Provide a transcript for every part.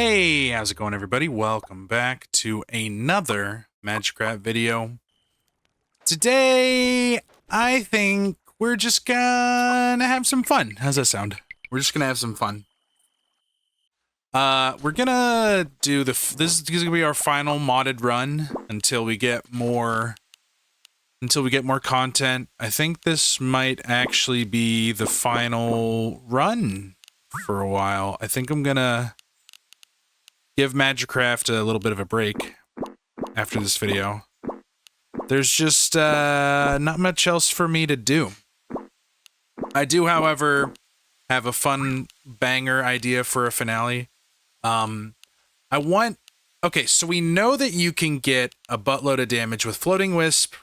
Hey, how's it going, everybody? Welcome back to another Magicraft video. Today, I think we're just gonna have some fun. How's that sound? We're just gonna have some fun. We're gonna do this is gonna be our final modded run until we get more content. I think this might actually be the final run for a while. I think I'm gonna give Magicraft a little bit of a break after this video. There's just not much else for me to do. I do, however, have a fun banger idea for a finale. Okay, so we know that you can get a buttload of damage with Floating Wisp,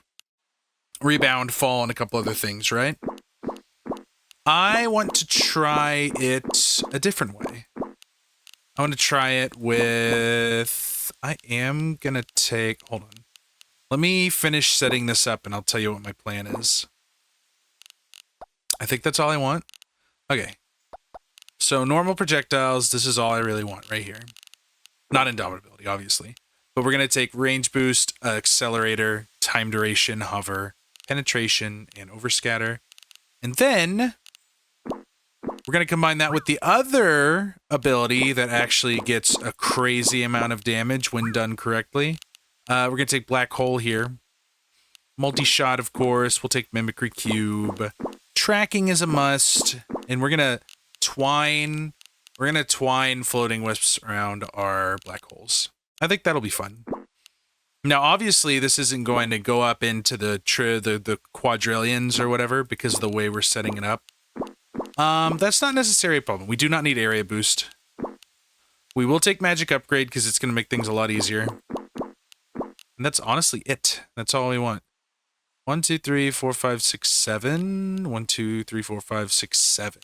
Rebound, Fall, and a couple other things, right? I want to try it a different way. I want to try it with... I am gonna take... Hold on. Let me finish setting this up and I'll tell you what my plan is. I think that's all I want. Okay. So normal projectiles, this is all I really want right here. Not indomitability, obviously. But we're gonna take range boost, accelerator, time duration, hover, penetration, and overscatter. And then... we're going to combine that with the other ability that actually gets a crazy amount of damage when done correctly. We're going to take Black Hole here. Multi-shot, of course. We'll take Mimicry Cube. Tracking is a must. And we're going to twine Floating Wisps around our Black Holes. I think that'll be fun. Now, obviously, this isn't going to go up into the quadrillions or whatever because of the way we're setting it up. That's not necessarily a problem. We do not need area boost. We will take magic upgrade because it's going to make things a lot easier. And that's honestly it. That's all we want. 1, 2, 3, 4, 5, 6, 7. 1, 2, 3, 4, 5, 6, 7.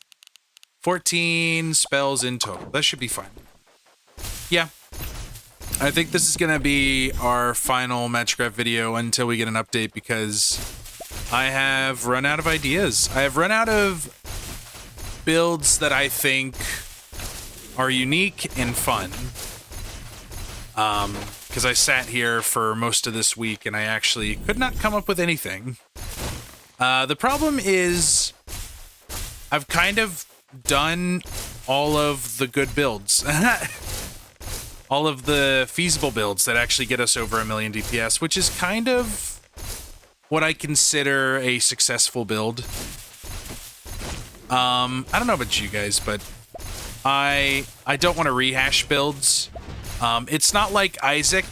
14 spells in total. That should be fine. Yeah. I think this is going to be our final Magicraft video until we get an update because I have run out of ideas. I have run out of builds that I think are unique and fun. Because I sat here for most of this week and I actually could not come up with anything. The problem is I've kind of done all of the good builds. All of the feasible builds that actually get us over 1,000,000 DPS, which is kind of what I consider a successful build. I don't know about you guys, but I don't want to rehash builds. It's not like Isaac,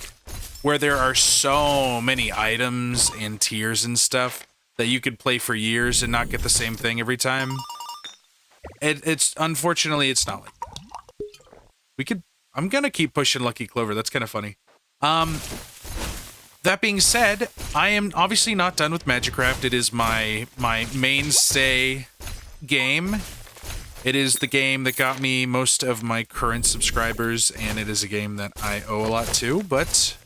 where there are so many items and tiers and stuff that you could play for years and not get the same thing every time. Unfortunately, it's not like that. I'm gonna keep pushing Lucky Clover. That's kind of funny. That being said, I am obviously not done with Magicraft. It is my mainstay game. It is the game that got me most of my current subscribers, and it is a game that I owe a lot to, but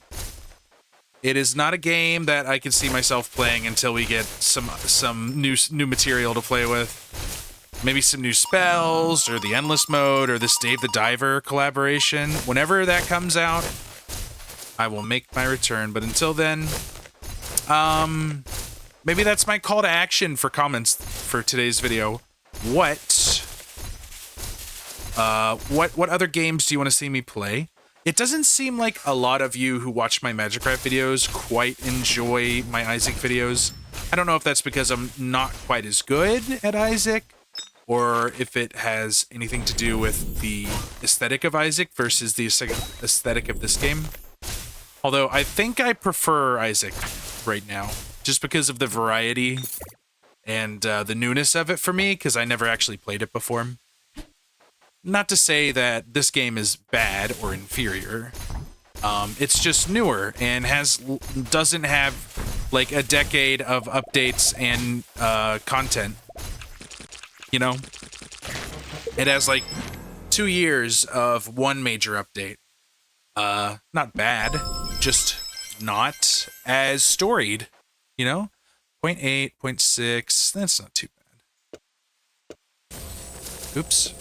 it is not a game that I can see myself playing until we get some new material to play with. Maybe some new spells, or the Endless Mode, or this Dave the Diver collaboration. Whenever that comes out, I will make my return, but until then, maybe that's my call to action for comments for today's video. What other games do you want to see me play? It doesn't seem like a lot of you who watch my Magicraft videos quite enjoy my Isaac videos. I don't know if that's because I'm not quite as good at Isaac, or if it has anything to do with the aesthetic of Isaac versus the aesthetic of this game. Although I think I prefer Isaac right now, just because of the variety and the newness of it for me, because I never actually played it before. Not to say that this game is bad or inferior. It's just newer and doesn't have like a decade of updates and content. You know? It has like 2 years of one major update. Not bad, just not as storied, you know? 0.8, 0.6, that's not too bad. Oops.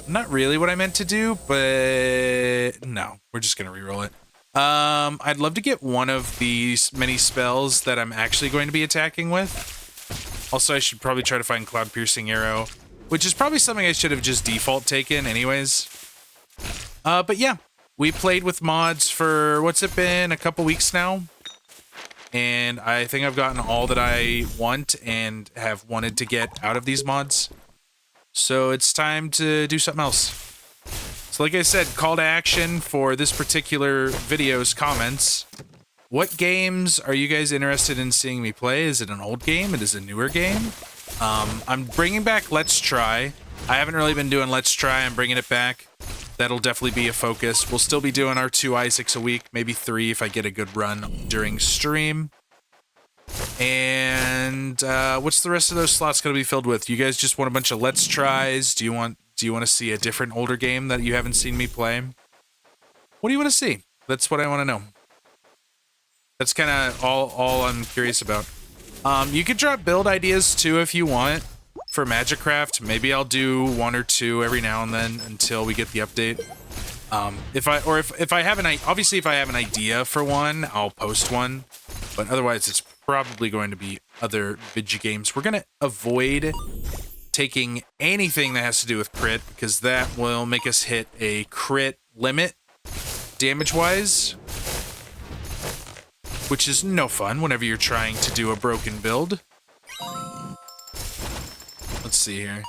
Not really what I meant to do, but no, we're just gonna reroll it. I'd love to get one of these many spells that I'm actually going to be attacking with. Also, I should probably try to find Cloud Piercing Arrow, which is probably something I should have just default taken anyways. But yeah, we played with mods for, what's it been, a couple weeks now? And I think I've gotten all that I want and have wanted to get out of these mods. So it's time to do something else. So like I said, call to action for this particular video's comments. What games are you guys interested in seeing me play? Is it an old game? It is a newer game? I'm bringing back Let's Try. I haven't really been doing Let's Try. I'm bringing it back. That'll definitely be a focus. We'll still be doing our 2 Isaacs a week, maybe 3 if I get a good run during stream. And what's the rest of those slots going to be filled with? You guys just want a bunch of Let's Tries? Do you want to see a different older game that you haven't seen me play? What do you want to see? That's what I want to know. That's kind of all I'm curious about. You could drop build ideas too if you want for Magicraft. Maybe I'll do 1 or 2 every now and then until we get the update. If I have an idea for one, I'll post one. But otherwise, it's probably going to be other video games. We're gonna avoid taking anything that has to do with crit because that will make us hit a crit limit damage-wise, which is no fun whenever you're trying to do a broken build. Let's see here.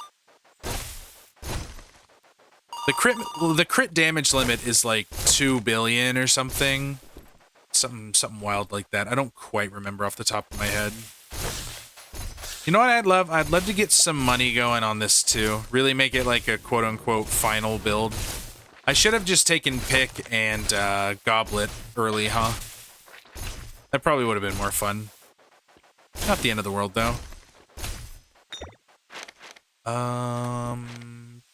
The crit damage limit is like 2 billion or something. Something wild like that. I don't quite remember off the top of my head. You know what I'd love? I'd love to get some money going on this too. Really make it like a quote-unquote final build. I should have just taken Pick and Goblet early, huh? That probably would have been more fun. Not the end of the world, though.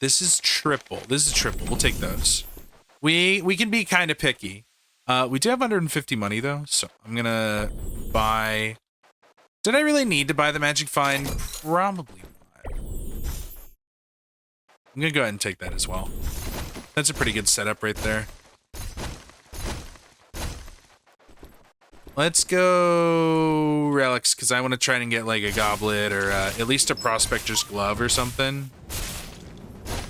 This is triple. This is triple. We'll take those. We can be kind of picky. We do have 150 money, though, so I'm gonna buy... Did I really need to buy the Magic Find? Probably not. I'm gonna go ahead and take that as well. That's a pretty good setup right there. Let's go relics, because I want to try and get like a goblet or at least a prospector's glove or something.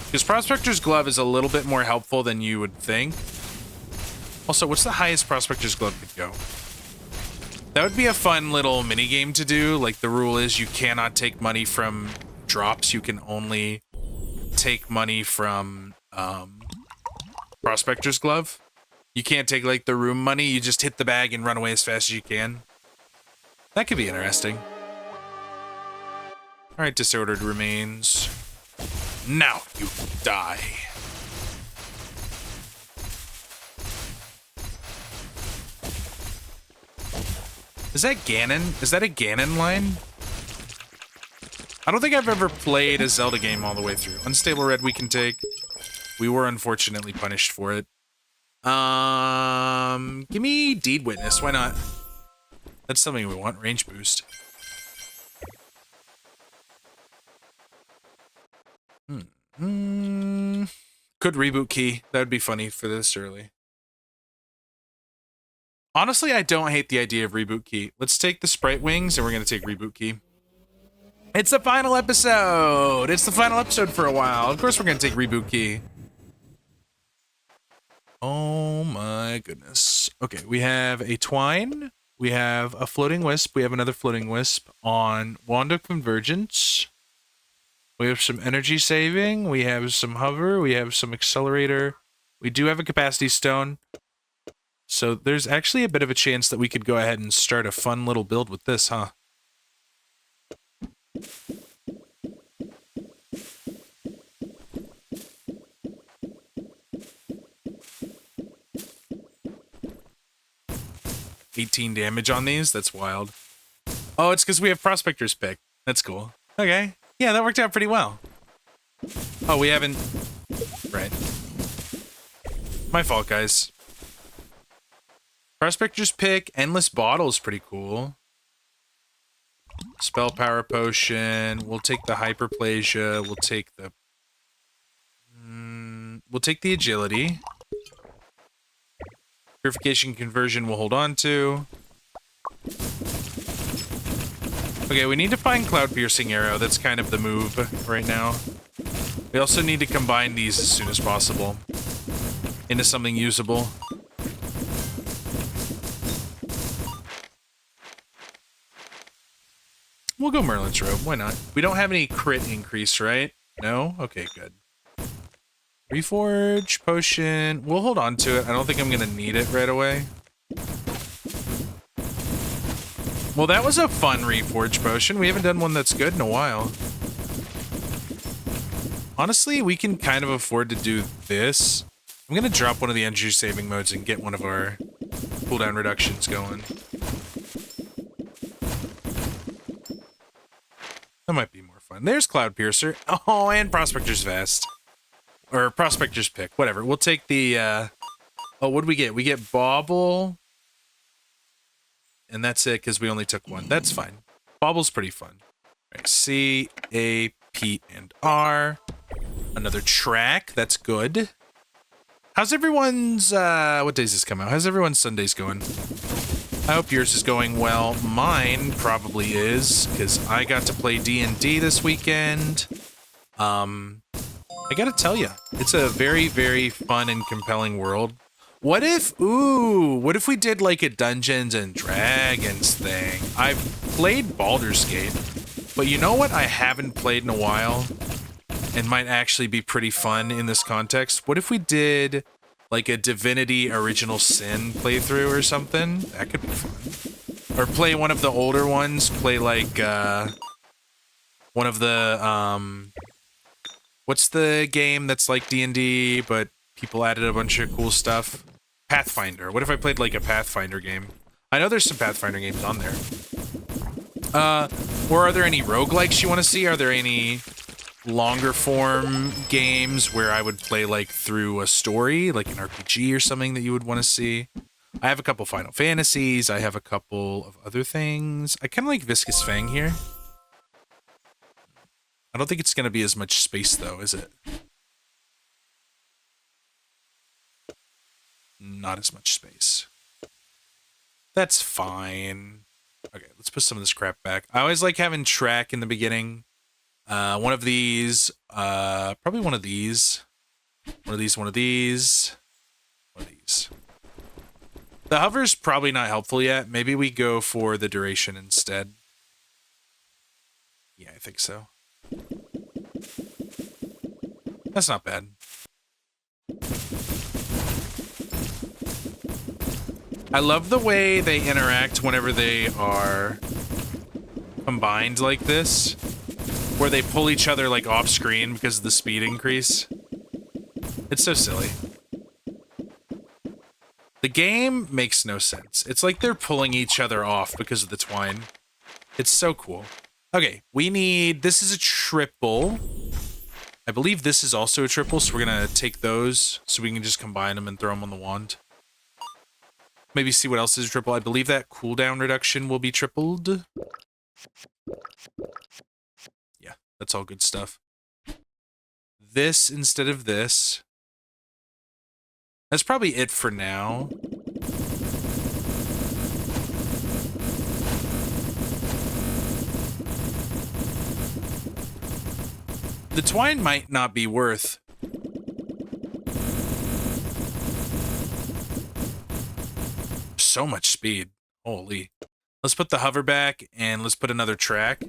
Because prospector's glove is a little bit more helpful than you would think. Also, what's the highest prospector's glove could go? That would be a fun little mini game to do. Like the rule is you cannot take money from drops. You can only take money from prospector's glove. You can't take, like, the room money. You just hit the bag and run away as fast as you can. That could be interesting. Alright, disordered remains. Now you die. Is that Ganon? Is that a Ganon line? I don't think I've ever played a Zelda game all the way through. Unstable red we can take. We were unfortunately punished for it. Give me Deed Witness, why not? That's something we want, range boost. Could reboot key, that would be funny for this early. Honestly, I don't hate the idea of reboot key. Let's take the sprite wings and we're gonna take reboot key. It's the final episode! It's the final episode for a while. Of course we're gonna take reboot key. Oh my goodness. Okay, we have a twine, we have a floating wisp, we have another floating wisp on Wand of Convergence. We have some energy saving, we have some hover, we have some accelerator. We do have a capacity stone. So there's actually a bit of a chance that we could go ahead and start a fun little build with this, huh? $18 damage on these? That's wild. Oh, it's because we have Prospector's Pick. That's cool. Okay. Yeah, that worked out pretty well. Oh, we haven't... Right. My fault, guys. Prospector's Pick, Endless Bottle is pretty cool. Spell Power Potion. We'll take the Hyperplasia. We'll take the... we'll take the agility. Purification conversion we'll hold on to. Okay, we need to find Cloud Piercing Arrow. That's kind of the move right now. We also need to combine these as soon as possible into something usable. We'll go Merlin's Robe. Why not? We don't have any crit increase, right? No? Okay, good. Reforge, potion. We'll hold on to it. I don't think I'm going to need it right away. Well, that was a fun Reforge potion. We haven't done one that's good in a while. Honestly, we can kind of afford to do this. I'm going to drop one of the energy saving modes and get one of our cooldown reductions going. That might be more fun. There's Cloud Piercer. Oh, and Prospector's Vest. Or Prospector's Pick. Whatever. We'll take the... Oh, what do we get? We get Bauble. And that's it, because we only took one. That's fine. Bauble's pretty fun. Right, C, A, P, and R. Another track. That's good. How's everyone's... what days does this come out? How's everyone's Sundays going? I hope yours is going well. Mine probably is, because I got to play D&D this weekend. I gotta tell you, it's a very, very fun and compelling world. What if we did like a Dungeons and Dragons thing? I've played Baldur's Gate, but you know what I haven't played in a while and might actually be pretty fun in this context? What if we did like a Divinity Original Sin playthrough or something? That could be fun. Or play one of the older ones, play like one of the what's the game that's like D&D but people added a bunch of cool stuff? Pathfinder. What if I played like a Pathfinder game? I know there's some Pathfinder games on there. Or are there any roguelikes you want to see? Are there any longer form games where I would play like through a story, like an RPG or something that you would want to see? I have a couple Final Fantasies. I have a couple of other things. I kind of like Viscous Fang here. I don't think it's going to be as much space though, is it? Not as much space. That's fine. Okay, let's put some of this crap back. I always like having track in the beginning. One of these, probably one of these. One of these, one of these. One of these. The hover's probably not helpful yet. Maybe we go for the duration instead. Yeah, I think so. That's not bad. I love the way they interact whenever they are combined like this, where they pull each other like off screen because of the speed increase. It's so silly. The game makes no sense. It's like they're pulling each other off because of the twine. It's so cool. Okay, we need... This is a triple. I believe this is also a triple, so we're going to take those so we can just combine them and throw them on the wand. Maybe see what else is triple. I believe that cooldown reduction will be tripled. Yeah, that's all good stuff. This instead of this. That's probably it for now. The twine might not be worth. So much speed. Holy. Let's put the hover back and let's put another track.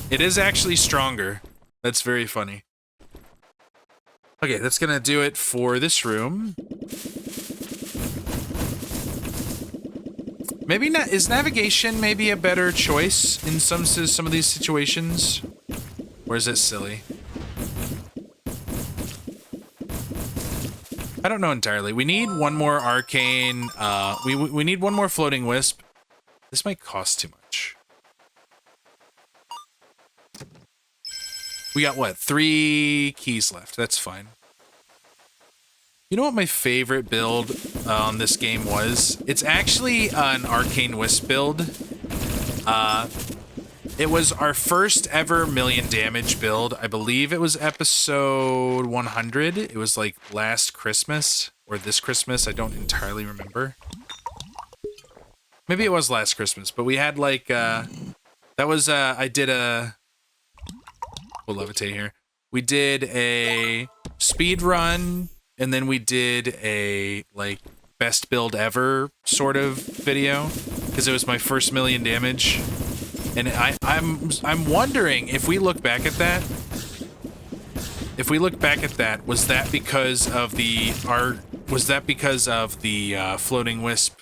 It is actually stronger. That's very funny. Okay, that's gonna do it for this room. Maybe not. Is navigation maybe a better choice in some of these situations? Or is it silly? I don't know entirely. We need one more arcane. We need one more floating wisp. This might cost too much. We got what? 3 keys left. That's fine. You know what my favorite build on this game was? It's actually an arcane wisp build. It was our first ever million damage build. I believe it was episode 100. It was like last Christmas or this Christmas. I don't entirely remember. Maybe it was last Christmas, but we had like, that was, I did a, we'll levitate here. We did a speed run, and then we did a, like, best build ever sort of video, because it was my first million damage. And I'm wondering if we look back at that. If we look back at that, was that because of the art? Was that because of the floating wisp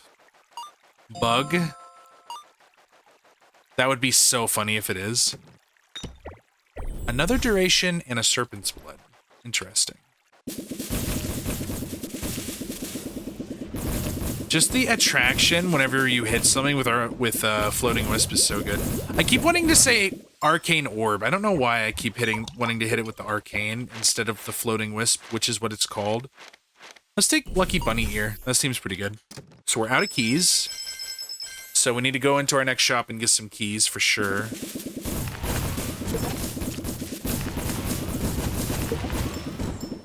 bug? That would be so funny if it is. Another duration and a serpent's blood. Interesting. Just the attraction whenever you hit something with floating wisp is so good. I keep wanting to say arcane orb. I don't know why I keep wanting to hit it with the arcane instead of the floating wisp, which is what it's called. Let's take Lucky Bunny here. That seems pretty good. So we're out of keys. So we need to go into our next shop and get some keys for sure.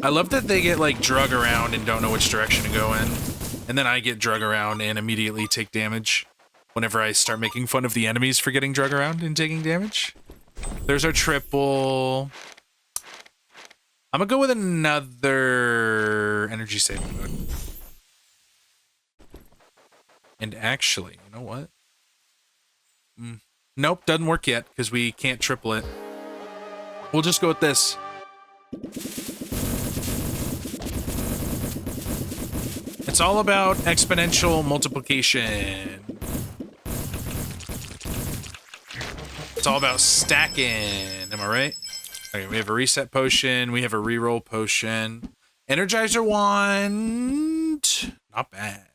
I love that they get like drug around and don't know which direction to go in. And then I get drug around and immediately take damage whenever I start making fun of the enemies for getting drug around and taking damage. There's our triple. I'm gonna go with another energy saving mode. And actually, you know what? Nope, doesn't work yet because we can't triple it. We'll just go with this. It's all about exponential multiplication. It's all about stacking. Am I right? Okay, we have a reset potion. We have a reroll potion. Energizer wand. Not bad.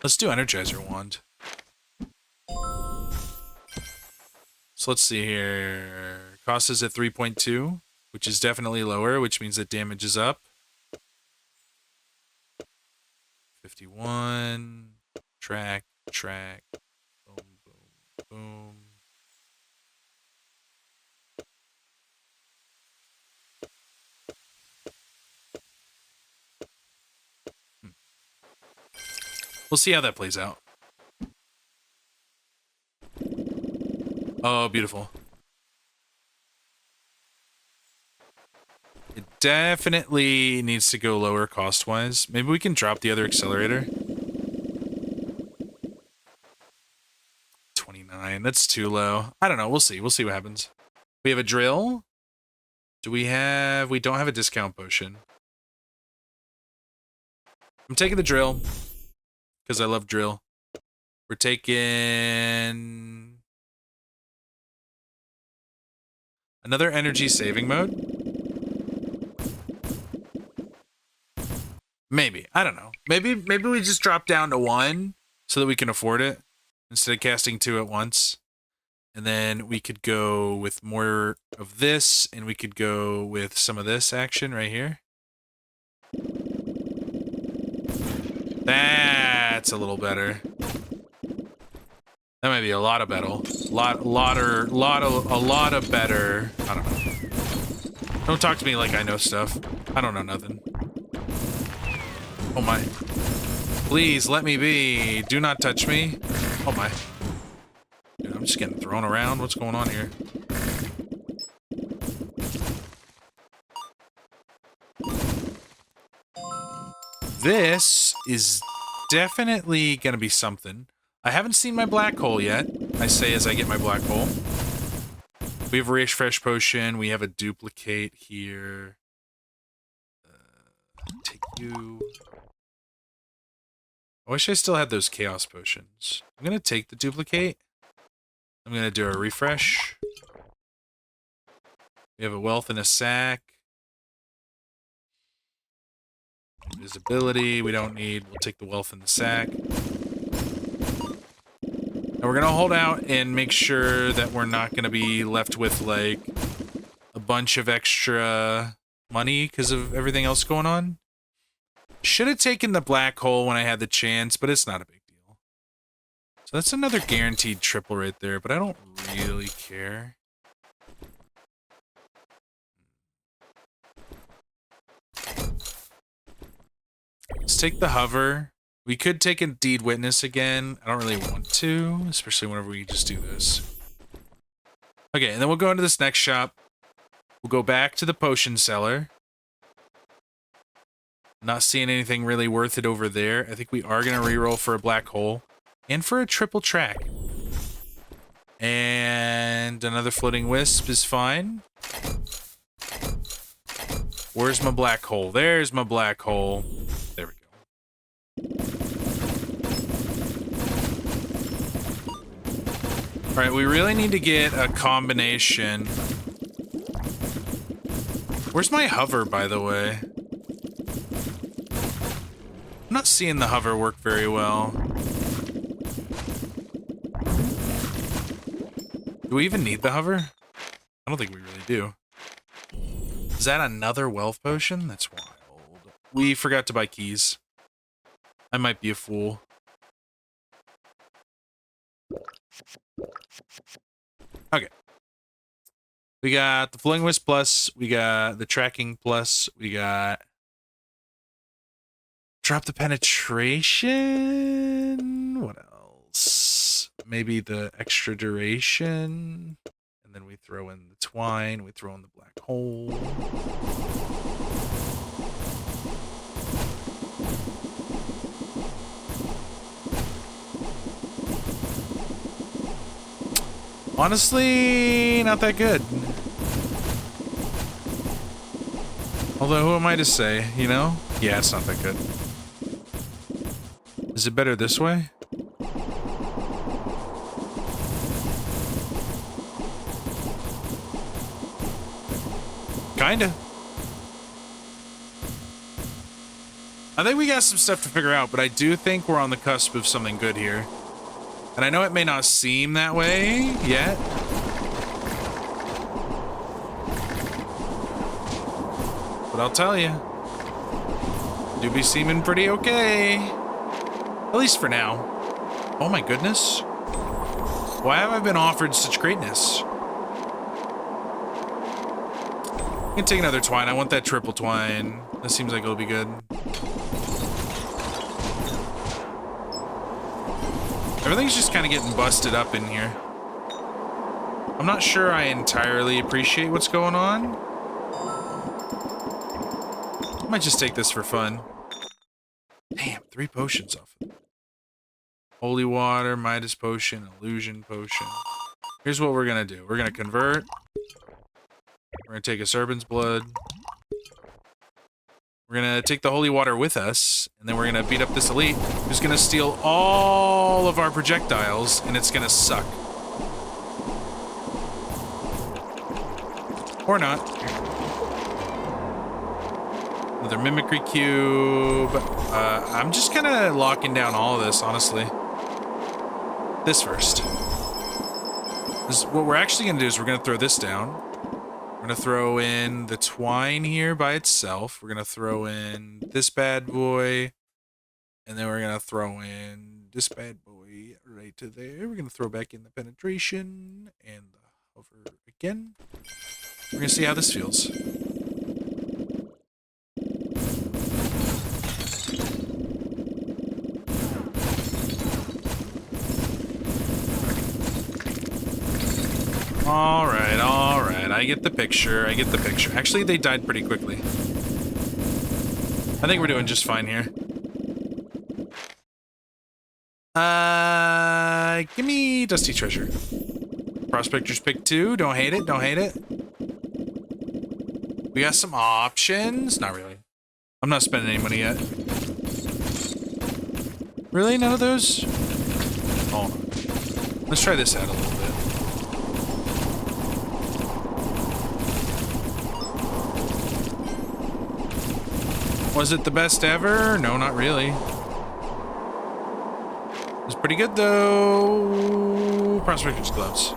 Let's do Energizer wand. So let's see here. Cost is at 3.2, which is definitely lower, which means that damage is up. 51. Track. Boom, boom, boom. We'll see how that plays out. Oh, beautiful. It definitely needs to go lower cost-wise. Maybe we can drop the other accelerator. 29. That's too low. I don't know. We'll see. We'll see what happens. We have a drill. Do we have... We don't have a discount potion. I'm taking the drill. Because I love drill. We're taking... another energy saving mode. Maybe. I don't know. Maybe we just drop down to 1 so that we can afford it instead of casting 2 at once. And then we could go with more of this, and we could go with some of this action right here. That's a little better. That might be a lot of better. A lot of better. I don't know. Don't talk to me like I know stuff. I don't know nothing. Oh my. Please let me be. Do not touch me. Oh my. Dude, I'm just getting thrown around. What's going on here? This is definitely gonna be something. I haven't seen my black hole yet. I say as I get my black hole. We have a refresh potion. We have a duplicate here. Take you. I wish I still had those chaos potions. I'm gonna take the duplicate. I'm gonna do a refresh. We have a wealth in a sack. Invisibility, we don't need. We'll take the wealth in the sack. And we're gonna hold out and make sure that we're not gonna be left with, like, a bunch of extra money because of everything else going on. Should have taken the black hole when I had the chance, but it's not a big deal. So that's another guaranteed triple right there, but I don't really care. Let's take the hover. We could take a deed witness again. I don't really want to, especially whenever we just do this. Okay, and then we'll go into this next shop. We'll go back to the potion cellar. Not seeing anything really worth it over there. I think we are going to reroll for a black hole and for a triple track. And another floating wisp is fine. Where's my black hole? There's my black hole. There we go. All right, we really need to get a combination. Where's my hover, by the way? I'm not seeing the hover work very well. Do we even need the hover? I don't think we really do. Is that another wealth potion? That's wild. We forgot to buy keys. I might be a fool. Okay. We got the Floating Wisp plus, we got the Tracking plus, we got Drop the Penetration. What else? Maybe the extra duration. And then we throw in the twine, we throw in the black hole. Honestly, not that good. Although, who am I to say, you know? Yeah, it's not that good. Is it better this way? Kinda. I think we got some stuff to figure out, but I do think we're on the cusp of something good here. And I know it may not seem that way yet. But I'll tell you, do be seeming pretty okay. At least for now. Oh my goodness. Why have I been offered such greatness? I can take another twine. I want that triple twine. That seems like it'll be good. Everything's just kind of getting busted up in here. I'm not sure I entirely appreciate what's going on. I might just take this for fun. Damn, 3 potions off of it. Holy water, Midas potion, illusion potion. Here's what we're gonna do. We're gonna convert. We're gonna take a serpent's blood. We're gonna take the holy water with us, and then we're gonna beat up this elite who's gonna steal all of our projectiles, and it's gonna suck. Or not. Another mimicry cube. I'm just kind of locking down all of this, honestly. This first. What we're actually gonna do is we're gonna throw this down. We're gonna throw in the twine here by itself. We're gonna throw in this bad boy. And then we're gonna throw in this bad boy right to there. We're gonna throw back in the penetration and the hover again. We're gonna see how this feels. All right. I get the picture. Actually, they died pretty quickly. I think we're doing just fine here. Give me Dusty Treasure. Prospector's pick 2. Don't hate it. We got some options. Not really. I'm not spending any money yet. Really? None of those? Hold on. Let's try this out a little bit. Was it the best ever? No, not really. It was pretty good, though. Prospector's gloves.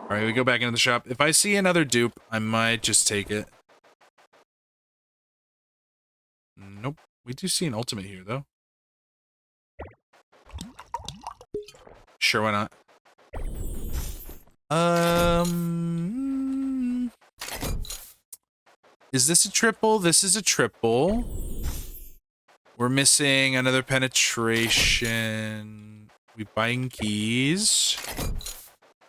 Alright, we go back into the shop. If I see another dupe, I might just take it. Nope. We do see an ultimate here, though. Sure, why not? Is this a triple? This is a triple. We're missing another penetration. We're buying keys.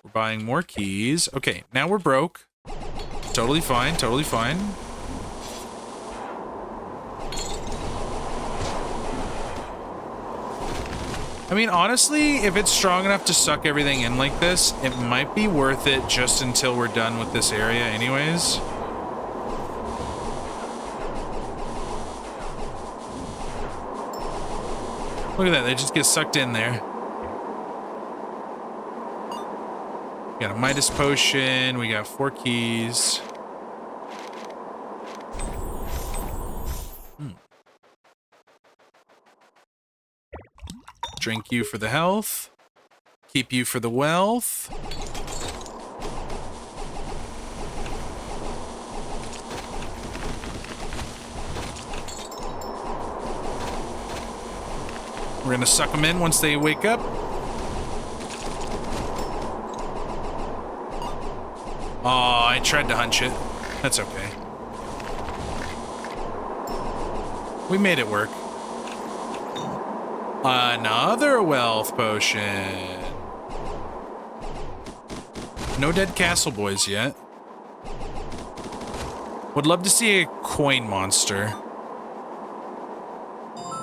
We're buying more keys. Okay, now we're broke. Totally fine, totally fine. I mean, honestly, if it's strong enough to suck everything in like this, it might be worth it just until we're done with this area anyways. Look at that, they just get sucked in there. We got a Midas potion, we got 4 keys. Drink you for the health. Keep you for the wealth. We're gonna suck them in once they wake up. Oh, I tried to hunch it. That's okay. We made it work. Another wealth potion. No dead castle boys yet. Would love to see a coin monster.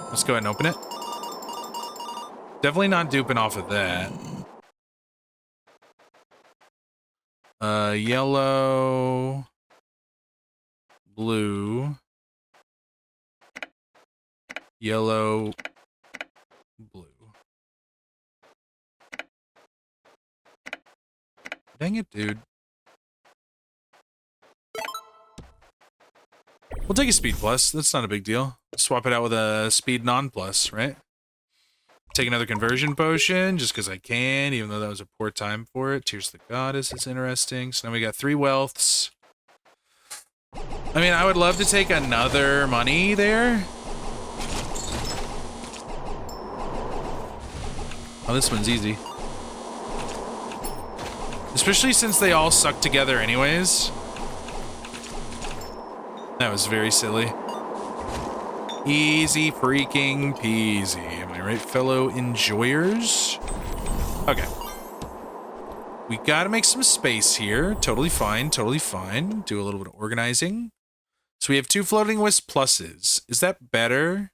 Let's go ahead and open it. Definitely not duping off of that. Yellow. Blue. Yellow. Blue. Dang it, dude. We'll take a speed plus. That's not a big deal. Swap it out with a speed non plus, right? Take another conversion potion just because I can, even though that was a poor time for it. Tears of the Goddess is interesting. So now we got 3 wealths. I mean, I would love to take another money there. Oh, this one's easy. Especially since they all suck together anyways. That was very silly. Easy freaking peasy. Am I right, fellow enjoyers? Okay. We gotta make some space here. Totally fine, totally fine. Do a little bit of organizing. So we have 2 floating wisp pluses. Is that better?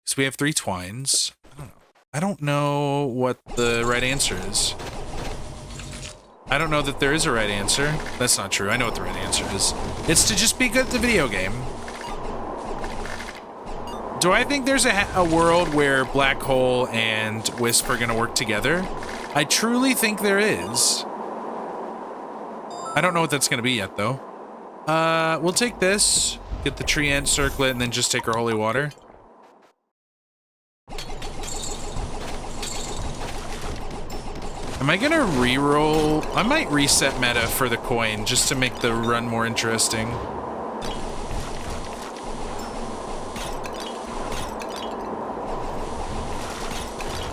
Because we have 3 twines. I don't know. I don't know what the right answer is. I don't know that there is a right answer. That's not true. I know what the right answer is. It's to just be good at the video game. Do I think there's a world where Black Hole and Wisp are going to work together? I truly think there is. I don't know what that's going to be yet, though. We'll take this, get the tree ant circlet, and then just take our holy water. Am I gonna re-roll? I might reset meta for the coin just to make the run more interesting.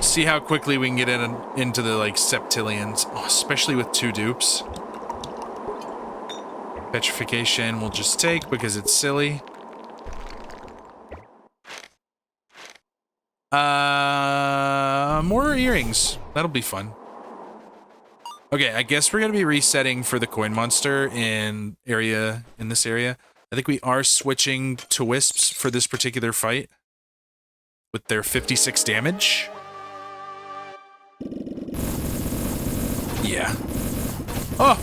See how quickly we can get into the like septillions, oh, especially with 2 dupes. Petrification we'll just take because it's silly. More earrings. That'll be fun. Okay, I guess we're gonna be resetting for the coin monster in this area. I think we are switching to wisps for this particular fight with their 56 damage. Yeah. Oh!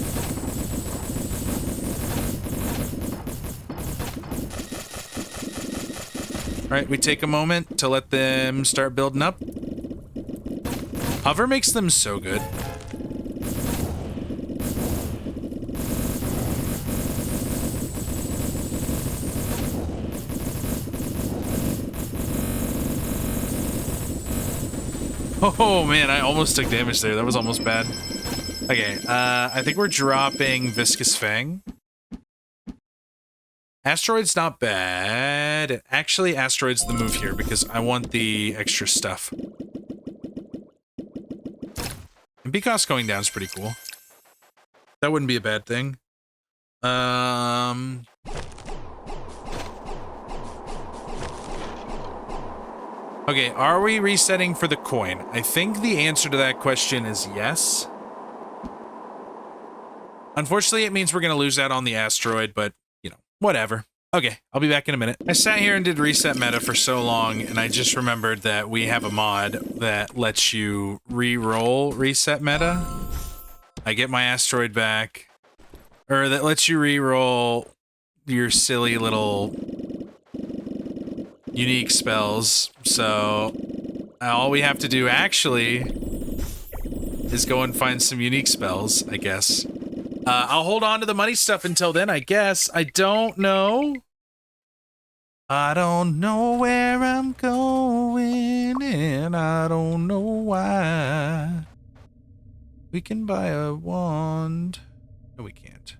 Alright, we take a moment to let them start building up. Hover makes them so good. Oh man, I almost took damage there. That was almost bad. Okay, I think we're dropping Viscous Fang. Asteroid's not bad. Actually, Asteroid's the move here because I want the extra stuff. MP cost going down is pretty cool. That wouldn't be a bad thing. Okay, are we resetting for the coin? I think the answer to that question is yes. Unfortunately, it means we're going to lose out on the asteroid, but, you know, whatever. Okay, I'll be back in a minute. I sat here and did reset meta for so long, and I just remembered that we have a mod that lets you re-roll reset meta. I get my asteroid back, or that lets you re-roll your silly little unique spells. So all we have to do actually is go and find some unique spells, I guess. I'll hold on to the money stuff until then, I guess. I don't know. I don't know where I'm going, and I don't know why. We can buy a wand. No, we can't.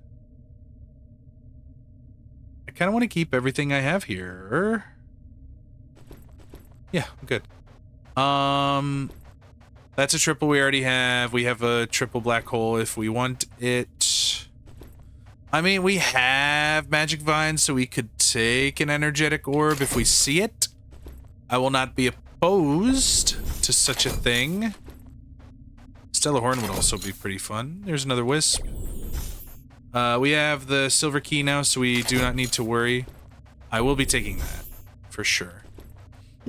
I kind of want to keep everything I have here. Yeah, I'm good. That's a triple we already have. We have a triple black hole if we want it. I mean, we have magic vines, so we could take an energetic orb if we see it. I will not be opposed to such a thing. Stellar Horn would also be pretty fun. There's another wisp. We have the silver key now, so we do not need to worry. I will be taking that, for sure.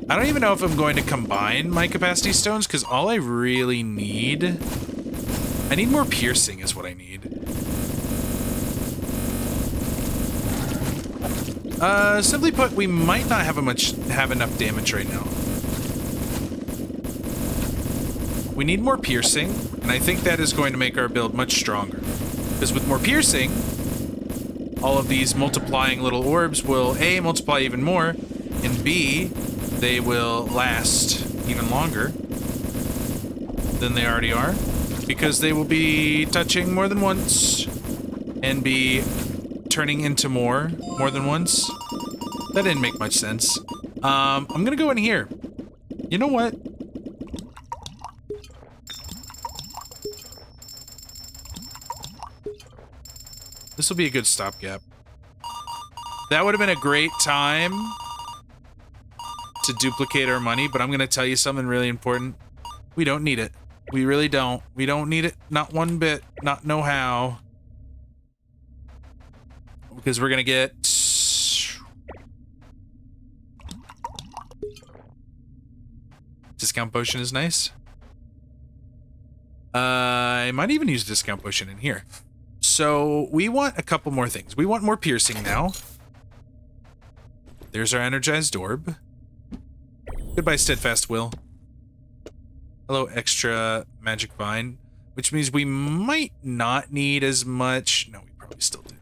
I don't even know if I'm going to combine my capacity stones, because all I really need... I need more piercing is what I need. Simply put, we might not have enough damage right now. We need more piercing, and I think that is going to make our build much stronger. Because with more piercing, all of these multiplying little orbs will A, multiply even more, and B, they will last even longer than they already are, because they will be touching more than once and be turning into more than once. That didn't make much sense. I'm gonna go in here. You know what? This will be a good stopgap. That would have been a great time to duplicate our money, but I'm going to tell you something really important. We don't need it. We really don't. We don't need it. Not one bit. Not no how. Because we're going to get... Discount potion is nice. I might even use a discount potion in here. So we want a couple more things. We want more piercing now. There's our energized orb. Goodbye, steadfast will. Hello, extra magic vine, which means we might not need as much. No, we probably still do.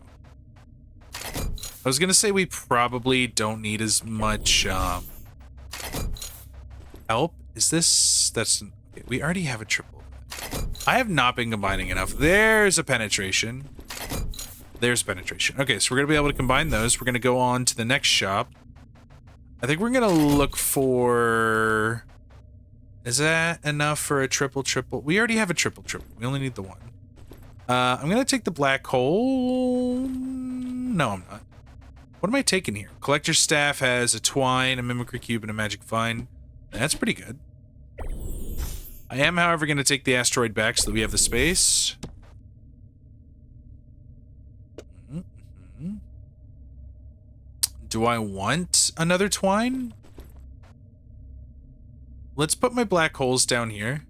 I was gonna say we probably don't need as much help. Is this? That's okay, we already have a triple. I have not been combining enough. There's a penetration. There's penetration. Okay, so we're gonna be able to combine those. We're gonna go on to the next shop. I think we're gonna look for... Is that enough for a triple? We already have a triple. We only need the one. I'm gonna take the black hole... No, I'm not. What am I taking here? Collector's Staff has a twine, a mimicry cube, and a magic vine. That's pretty good. I am, however, gonna take the asteroid back so that we have the space. Do I want another twine? Let's put my black holes down here.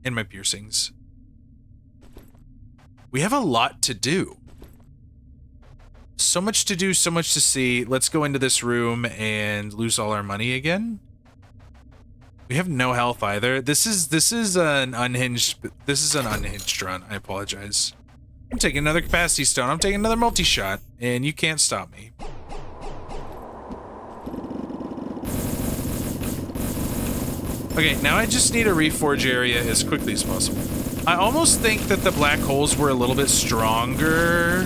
And my piercings. We have a lot to do. So much to do, so much to see. Let's go into this room and lose all our money again. We have no health either. This is an unhinged run. I apologize. I'm taking another capacity stone. I'm taking another multi-shot, and you can't stop me. Okay, now I just need a reforge area as quickly as possible. I almost think that the black holes were a little bit stronger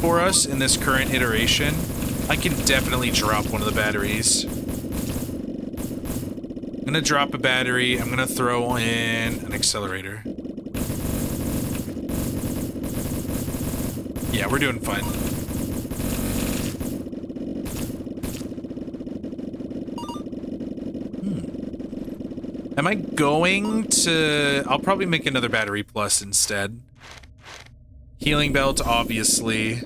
for us in this current iteration. I can definitely drop one of the batteries. I'm gonna drop a battery. I'm gonna throw in an accelerator. Yeah, we're doing fine. Am I going to... I'll probably make another battery plus instead. Healing belt, obviously.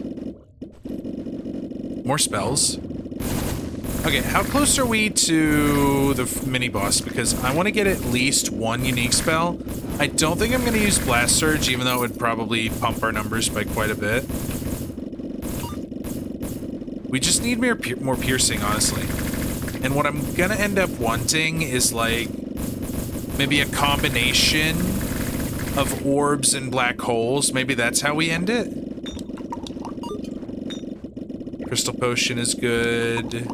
More spells. Okay, how close are we to the mini-boss? Because I want to get at least one unique spell. I don't think I'm going to use Blast Surge, even though it would probably pump our numbers by quite a bit. We just need more piercing, honestly. And what I'm going to end up wanting is, like, maybe a combination of orbs and black holes. Maybe that's how we end it. Crystal Potion is good.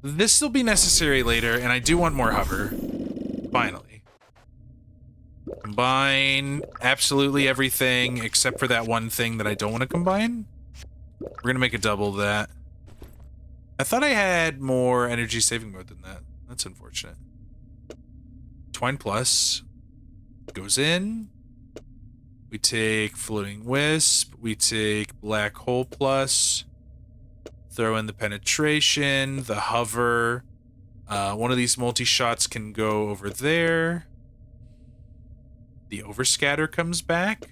This will be necessary later, and I do want more hover. Finally. Combine absolutely everything except for that one thing that I don't want to combine. We're going to make a double of that. I thought I had more energy saving mode than that. That's unfortunate. Twine Plus goes in. We take Floating Wisp. We take Black Hole Plus. Throw in the Penetration, the Hover. One of these multi-shots can go over there. The Overscatter comes back.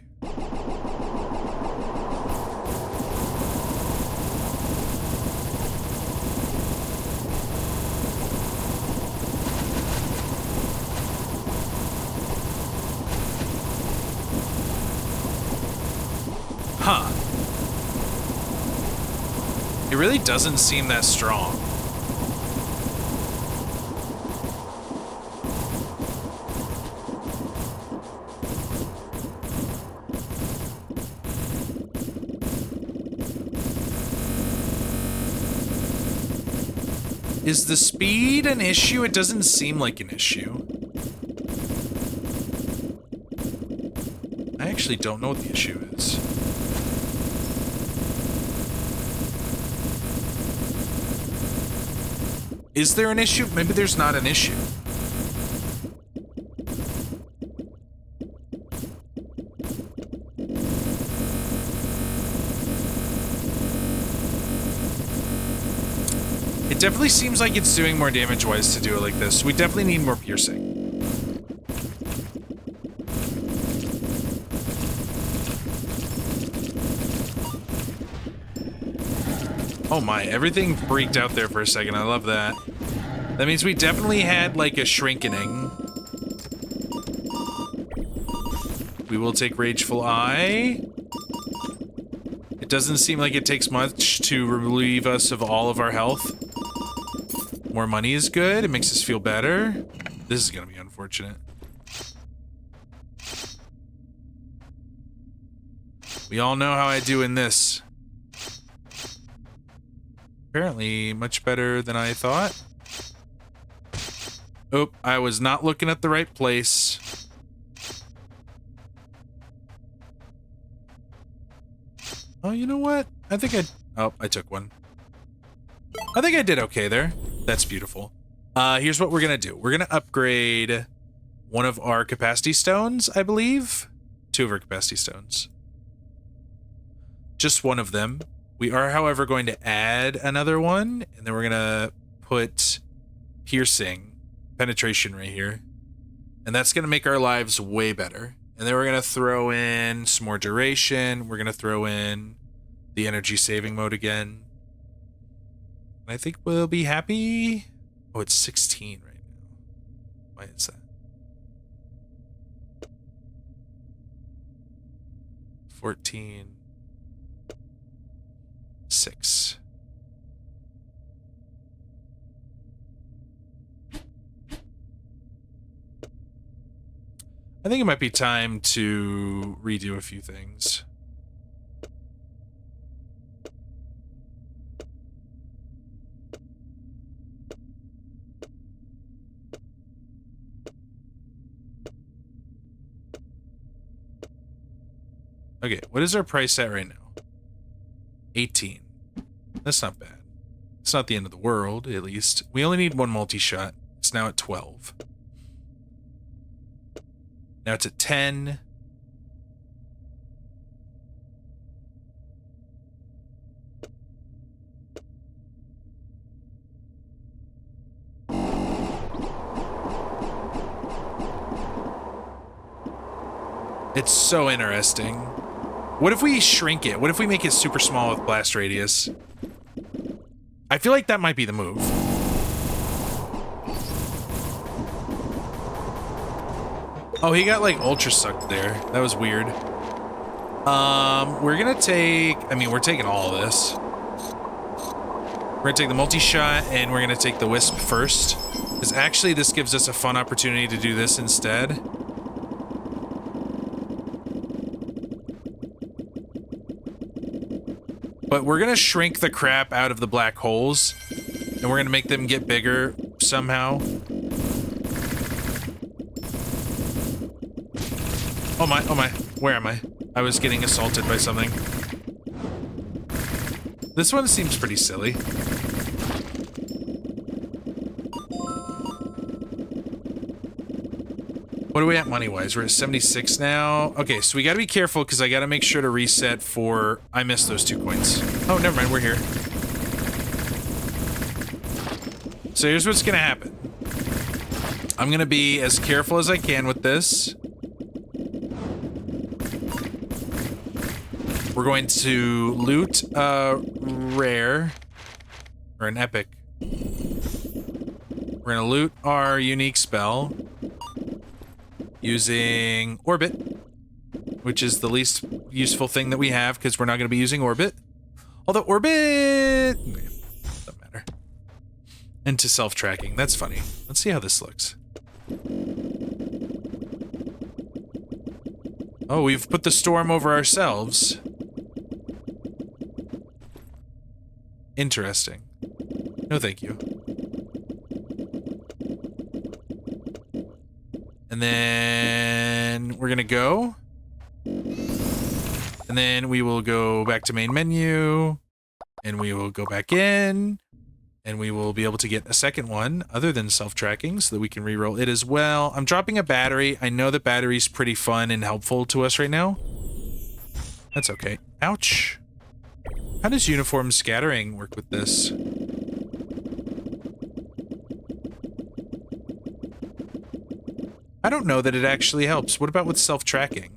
Huh. It really doesn't seem that strong. Is the speed an issue? It doesn't seem like an issue. I actually don't know what the issue is. Is there an issue? Maybe there's not an issue. It definitely seems like it's doing more damage-wise to do it like this. We definitely need more piercing. Oh my, everything freaked out there for a second. I love that. That means we definitely had, like, a shrinkening. We will take Rageful Eye. It doesn't seem like it takes much to relieve us of all of our health. More money is good. It makes us feel better. This is gonna be unfortunate. We all know how I do in this. Apparently, much better than I thought. Oop, I was not looking at the right place. Oh, you know what? I think I took one. I think I did okay there. That's beautiful. Here's what we're gonna do. We're gonna upgrade one of our capacity stones, I believe. 2 of our capacity stones. Just one of them. We are, however, going to add another one, and then we're gonna put piercing, penetration right here. And that's gonna make our lives way better. And then we're gonna throw in some more duration. We're gonna throw in the energy saving mode again. I think we'll be happy. Oh, it's 16 right now. Why is that? 14. 6. I think it might be time to redo a few things. Okay, what is our price at right now? 18. That's not bad. It's not the end of the world, at least. We only need one multi-shot. It's now at 12. Now it's at 10. It's so interesting. What if we shrink it? What if we make it super small with blast radius? I feel like that might be the move. Oh, he got like ultra sucked there. That was weird. We're gonna take, I mean, we're taking all of this. We're gonna take the multi-shot and we're gonna take the wisp first. Because actually this gives us a fun opportunity to do this instead. But we're gonna shrink the crap out of the black holes. And we're gonna make them get bigger somehow. Oh my, where am I? I was getting assaulted by something. This one seems pretty silly. What are we at money-wise? We're at 76 now. Okay, so we gotta be careful because I gotta make sure to reset for... I missed those 2 coins. Oh, never mind, we're here. So here's what's gonna happen. I'm gonna be as careful as I can with this. We're going to loot a rare, or an epic. We're gonna loot our unique spell using Orbit, which is the least useful thing that we have because we're not gonna be using Orbit. Although Orbit, doesn't matter. Into self-tracking, that's funny. Let's see how this looks. Oh, we've put the storm over ourselves. Interesting. No, thank you. And then we're gonna go. And then we will go back to main menu. And we will go back in. And we will be able to get a second one other than self-tracking so that we can reroll it as well. I'm dropping a battery. I know that battery's pretty fun and helpful to us right now. That's okay. Ouch. How does uniform scattering work with this? I don't know that it actually helps. What about with self-tracking?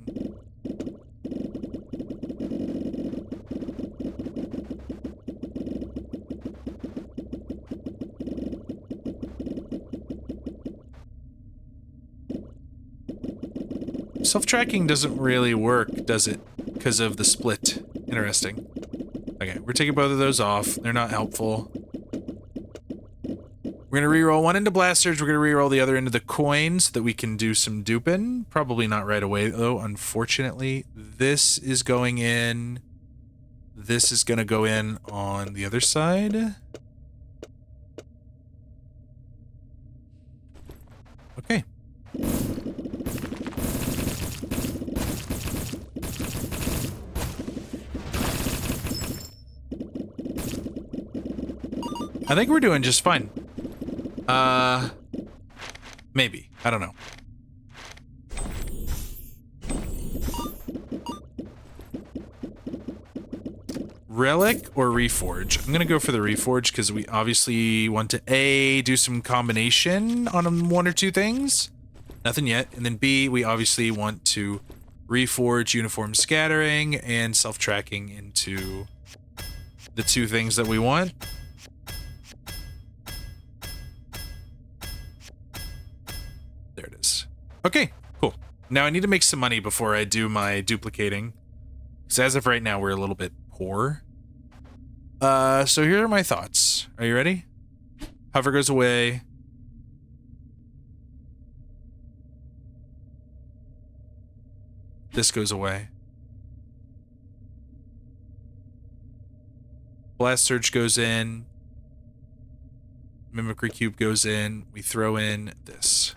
Self-tracking doesn't really work, does it? Because of the split. Interesting. Okay, we're taking both of those off. They're not helpful. We're gonna reroll one into blasters. We're gonna reroll the other into the coin so that we can do some duping. Probably not right away, though, unfortunately. This is going in. This is gonna go in on the other side. Okay. I think we're doing just fine. Maybe. I don't know. Relic or Reforge? I'm gonna go for the Reforge because we obviously want to A, do some combination on one or two things. Nothing yet. And then B, we obviously want to Reforge uniform scattering and self-tracking into the two things that we want. There it is. Okay, cool. Now I need to make some money before I do my duplicating. Because as of right now, we're a little bit poor. So here are my thoughts. Are you ready? Hover goes away. This goes away. Blast Surge goes in. Mimicry Cube goes in. We throw in this.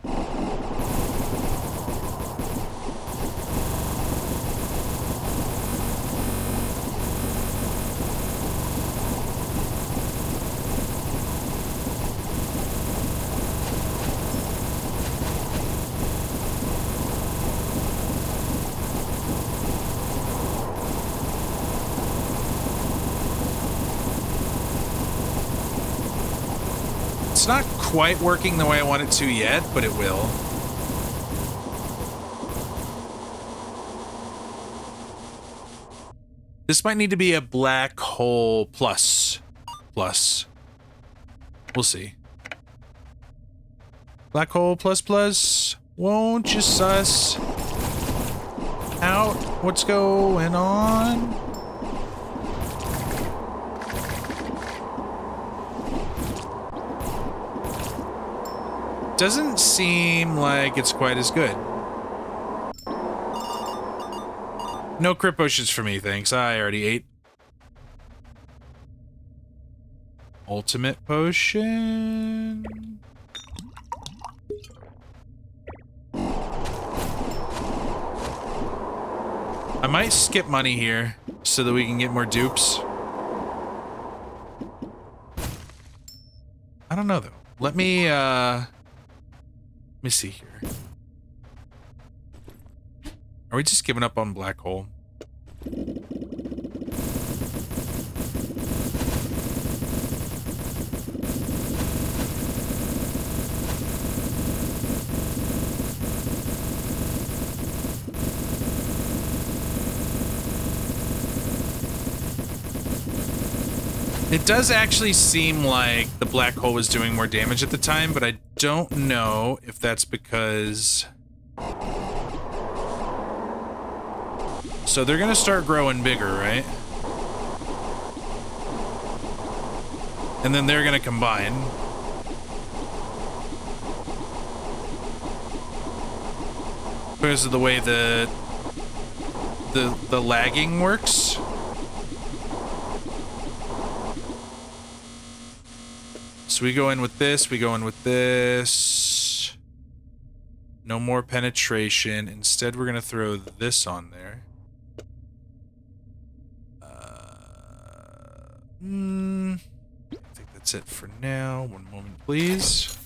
It's not quite working the way I want it to yet, but it will. This might need to be a black hole plus. We'll see. Black hole plus. Won't you suss out what's going on? Doesn't seem like it's quite as good. No crit potions for me, thanks. I already ate. Ultimate potion. I might skip money here so that we can get more dupes. I don't know though. Let me see here. Are we just giving up on black hole? It does actually seem like the black hole was doing more damage at the time, but I don't know if that's because... So they're gonna start growing bigger, right? And then they're gonna combine. Because of the way the lagging works. So we go in with this, we go in with this. No more penetration. Instead, we're gonna throw this on there. I think that's it for now. One moment, please.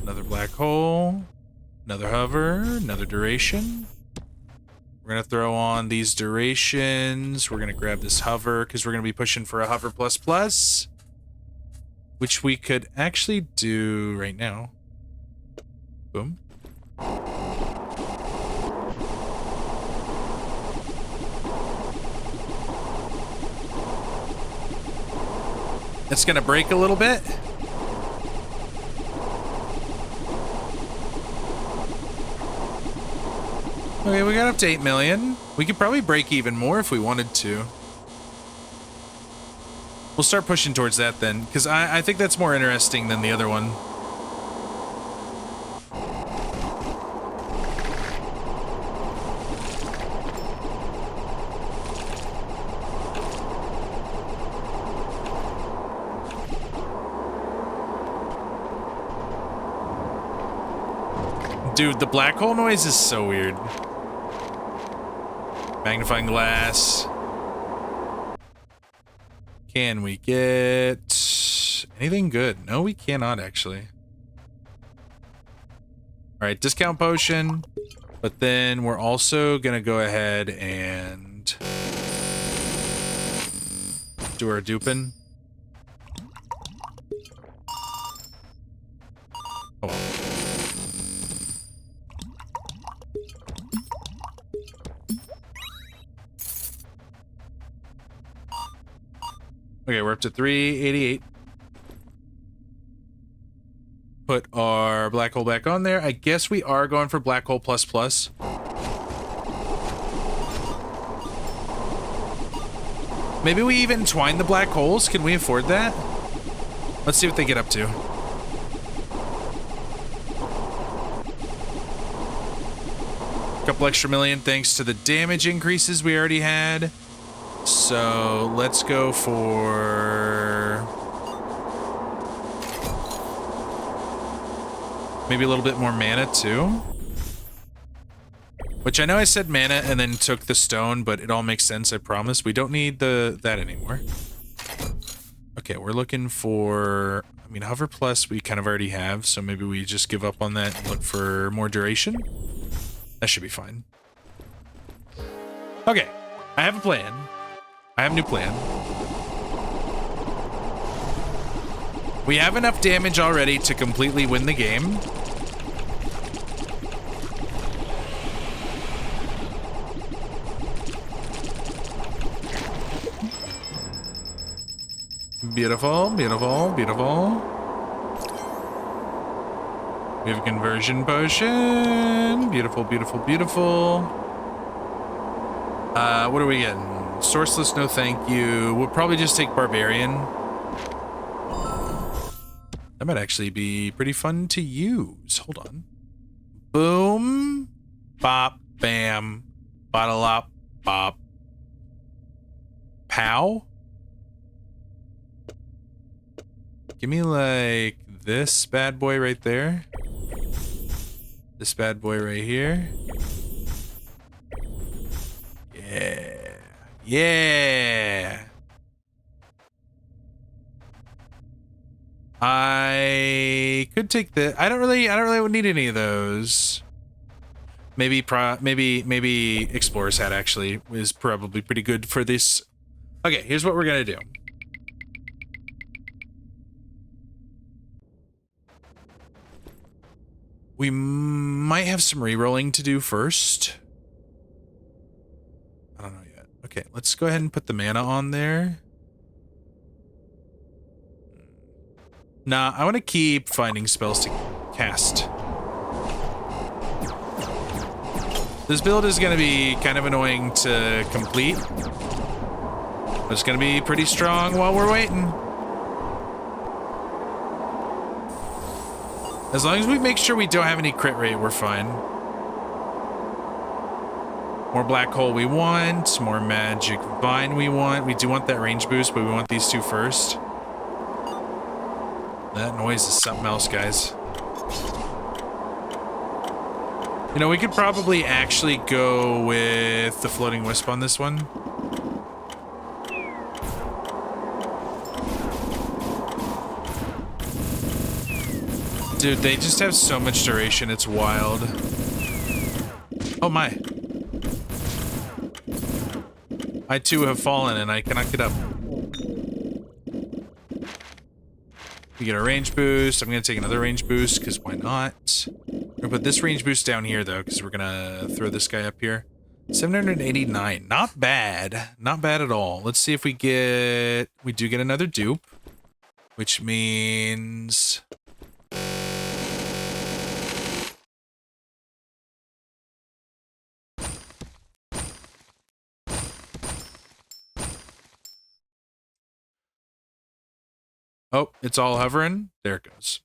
Another black hole. Another hover. Another duration. We're going to throw on these durations. We're going to grab this hover because we're going to be pushing for a hover plus. Which we could actually do right now. Boom. It's gonna break a little bit. Okay, we got up to 8 million. We could probably break even more if we wanted to. We'll start pushing towards that then, because I think that's more interesting than the other one. Dude, the black hole noise is so weird. Magnifying glass. Can we get anything good? No, we cannot actually. Alright, discount potion. But then we're also gonna go ahead and do our duping. Oh well. Okay, we're up to 388. Put our black hole back on there. I guess we are going for black hole plus. Maybe we even twine the black holes. Can we afford that? Let's see what they get up to. A couple extra million thanks to the damage increases we already had. So let's go for maybe a little bit more mana too. Which I know I said mana and then took the stone, but it all makes sense, I promise. We don't need that anymore. Okay, we're looking for, I mean, hover plus we kind of already have, so maybe we just give up on that and look for more duration. That should be fine. Okay, I have a plan. I have a new plan. We have enough damage already to completely win the game. Beautiful, beautiful, beautiful. We have a conversion potion. Beautiful, beautiful, beautiful. What are we getting? Sourceless, no thank you. We'll probably just take Barbarian. That might actually be pretty fun to use. Hold on. Boom. Bop. Bam. Bottle up. Bop. Pow. Give me like this bad boy right there. This bad boy right here. Yeah. Yeah. I could take the. I don't really need any of those. Maybe Explorer's Hat actually is probably pretty good for this. Okay, here's what we're gonna do. We might have some re-rolling to do first. I don't know yet. Okay, let's go ahead and put the mana on there. Nah, I want to keep finding spells to cast. This build is going to be kind of annoying to complete. But it's going to be pretty strong while we're waiting. As long as we make sure we don't have any crit rate, we're fine. More black hole we want. More magic vine we want. We do want that range boost, but we want these two first. That noise is something else, guys. You know, we could probably actually go with the floating wisp on this one. Dude, they just have so much duration, it's wild. Oh my. I too have fallen and I cannot get up. We get a range boost. I'm going to take another range boost because why not? We're going to put this range boost down here though because we're going to throw this guy up here. 789. Not bad. Not bad at all. Let's see if we get... We do get another dupe. Which means... Oh, it's all hovering. There it goes.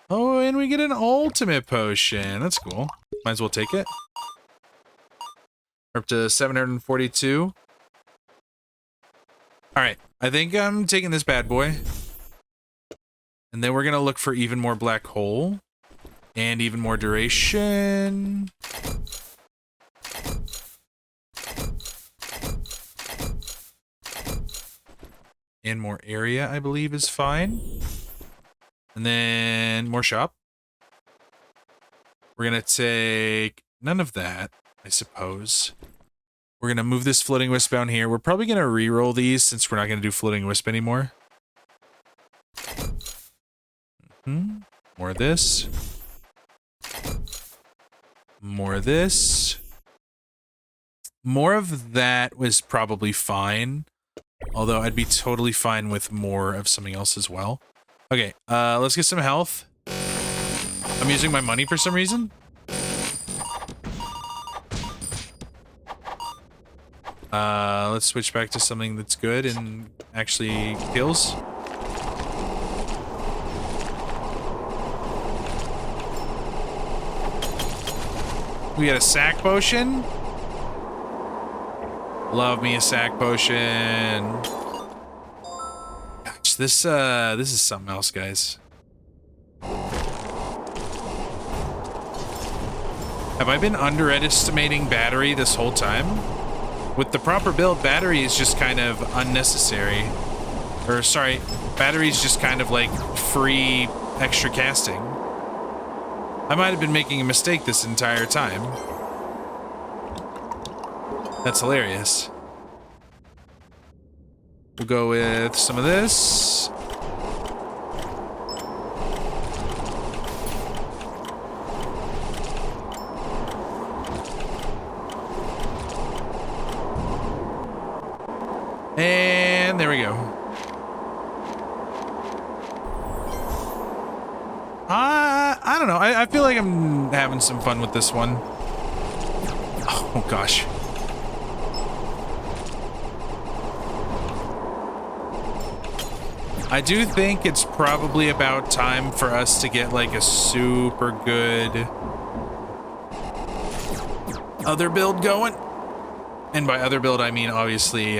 Oh, and we get an ultimate potion. That's cool. Might as well take it. We're up to 742. All right. I think I'm taking this bad boy. And then we're going to look for even more black hole. And even more duration. And more area, I believe, is fine. And then more shop. We're going to take none of that, I suppose. We're going to move this floating wisp down here. We're probably going to re-roll these since we're not going to do floating wisp anymore. More of this. More of this. More of that was probably fine. Although I'd be totally fine with more of something else as well. Okay, let's get some health. I'm using my money for some reason. Let's switch back to something that's good and actually kills. We got a sack potion. Love me a sack potion. Gosh, this is something else, guys. Have I been underestimating battery this whole time? With the proper build, battery is just kind of unnecessary. Or, sorry, battery is just kind of like free extra casting. I might have been making a mistake this entire time. That's hilarious. We'll go with some of this. And there we go. I don't know. I feel like I'm having some fun with this one. Oh, gosh. I do think it's probably about time for us to get like a super good other build going. And by other build, I mean obviously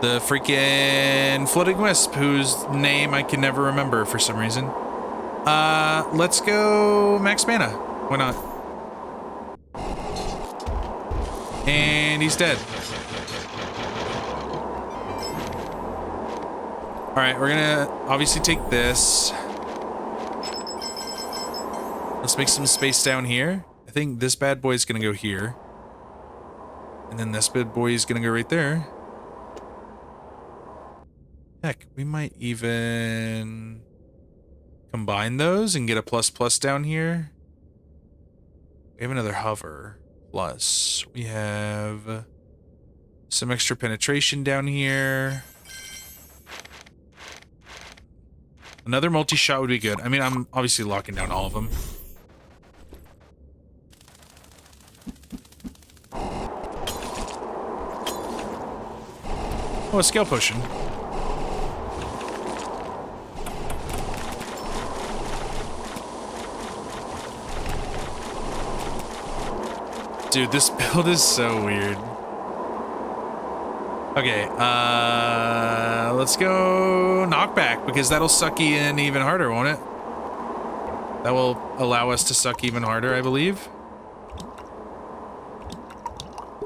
the freaking Floating Wisp, whose name I can never remember for some reason. Let's go max mana. Why not? And he's dead. Alright, we're gonna obviously take this. Let's make some space down here. I think this bad boy is gonna go here. And then this bad boy is gonna go right there. Heck, we might even combine those and get a ++ down here. We have another hover plus. We have some extra penetration down here. Another multi-shot would be good. I mean, I'm obviously locking down all of them. Oh, a scale potion. Dude, this build is so weird. Okay, let's go knockback, because that'll suck you in even harder, won't it? That will allow us to suck even harder, I believe.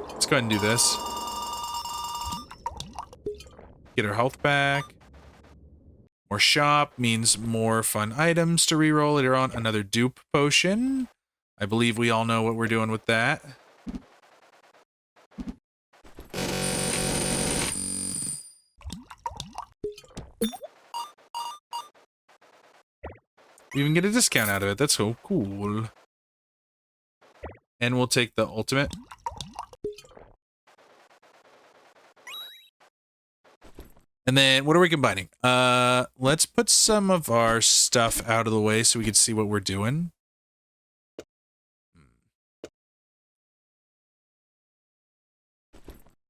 Let's go ahead and do this. Get our health back. More shop means more fun items to reroll later on. Another dupe potion. I believe we all know what we're doing with that. We even get a discount out of it. That's so cool. And we'll take the ultimate. And then what are we combining? Let's put some of our stuff out of the way so we can see what we're doing.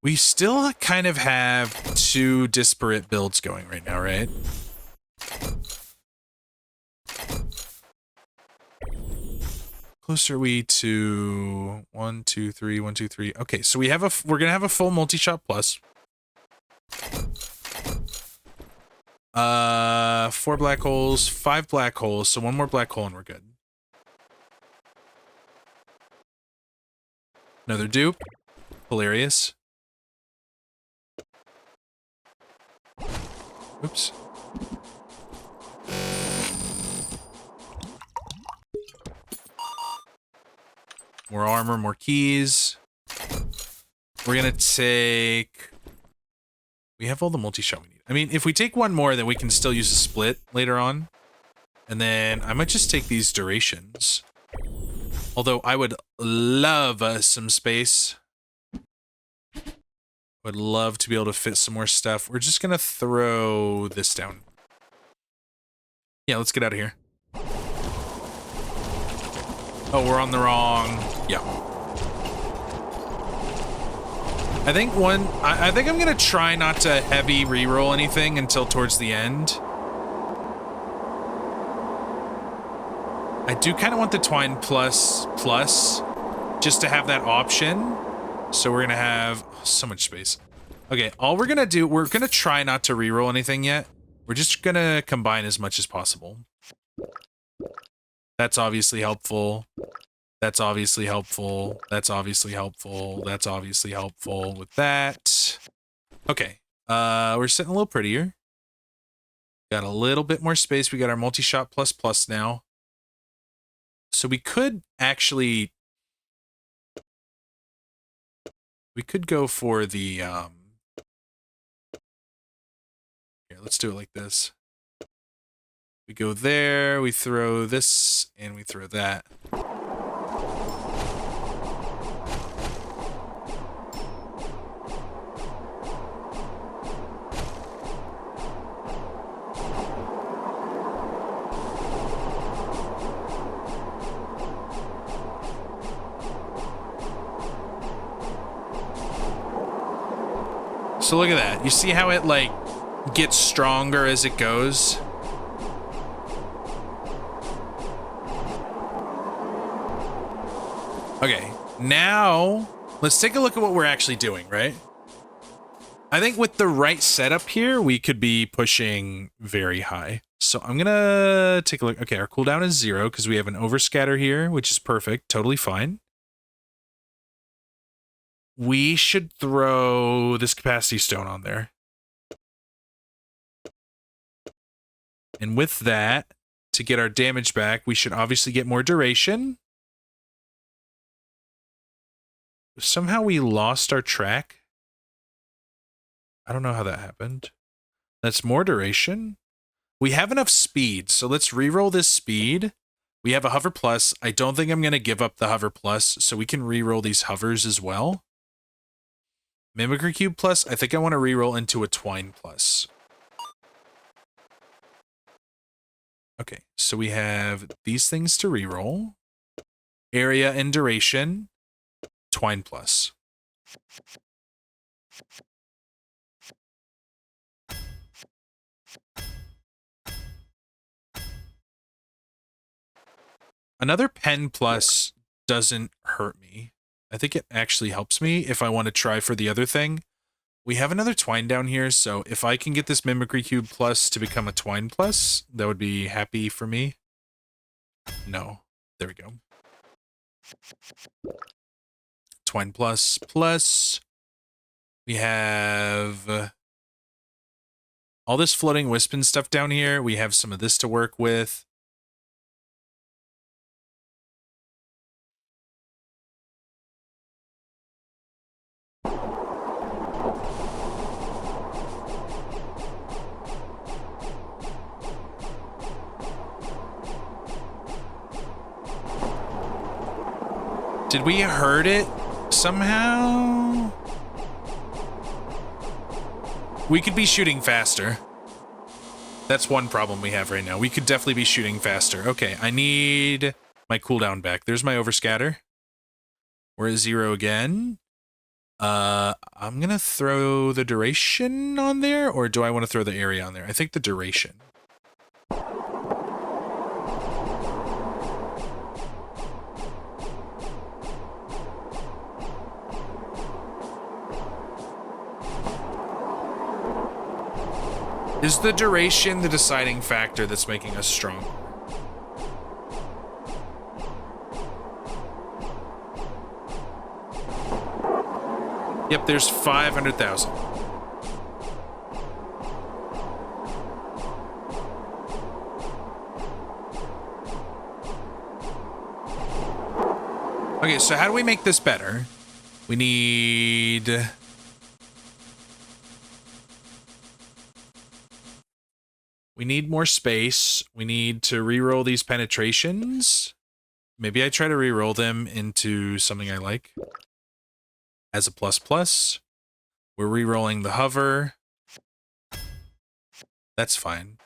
We still kind of have two disparate builds going right now, right? Close are we to 1, 2, 3, 1, 2, 3. Okay, so we have we're gonna have a full multi-shot plus. 4 black holes, 5 black holes, so 1 more black hole and we're good. Another dupe. Hilarious. Oops. More armor, more keys. We're gonna take... We have all the multi-shot we need. I mean, if we take 1 more, then we can still use a split later on. And then I might just take these durations. Although I would love some space. Would love to be able to fit some more stuff. We're just gonna throw this down. Yeah, let's get out of here. Oh, we're on the wrong... Yeah. I think I think I'm gonna try not to heavy reroll anything until towards the end. I do kind of want the twine plus just to have that option. So we're gonna have so much space. Okay, all we're gonna do, we're gonna try not to reroll anything yet. We're just gonna combine as much as possible. That's obviously helpful. That's obviously helpful. That's obviously helpful. That's obviously helpful with that. Okay, we're sitting a little prettier. Got a little bit more space. We got our multi-shot plus now. So we could actually... We could go for the let's do it like this. We go there, we throw this, and we throw that. So look at that. You see how it, like, gets stronger as it goes? Okay, now let's take a look at what we're actually doing, right? I think with the right setup here, we could be pushing very high. So I'm gonna take a look. Okay, our cooldown is 0 because we have an overscatter here, which is perfect, totally fine. We should throw this capacity stone on there. And with that, to get our damage back, we should obviously get more duration. Somehow we lost our track. I don't know how that happened. That's more duration. We have enough speed, so let's reroll this speed. We have a hover plus. I don't think I'm going to give up the hover plus, so we can reroll these hovers as well. Mimicry Cube plus, I think I want to reroll into a Twine plus. Okay, so we have these things to reroll. Area and duration, Twine plus. Another pen plus doesn't hurt me. I think it actually helps me if I want to try for the other thing. We have another Twine down here, so if I can get this Mimicry Cube plus to become a Twine plus, that would be happy for me. No. There we go. Twine plus plus. We have all this floating wisp and stuff down here. We have some of this to work with. Did we hurt it somehow? We could be shooting faster. That's one problem we have right now. We could definitely be shooting faster. Okay, I need my cooldown back. There's my overscatter. We're at 0 again. I'm gonna throw the duration on there, or do I want to throw the area on there? I think the duration. Is the duration the deciding factor that's making us strong? Yep, there's 500,000. Okay, so how do we make this better? We need... We need more space. We need to reroll these penetrations. Maybe I try to reroll them into something I like. As a plus plus. We're rerolling the hover. That's fine.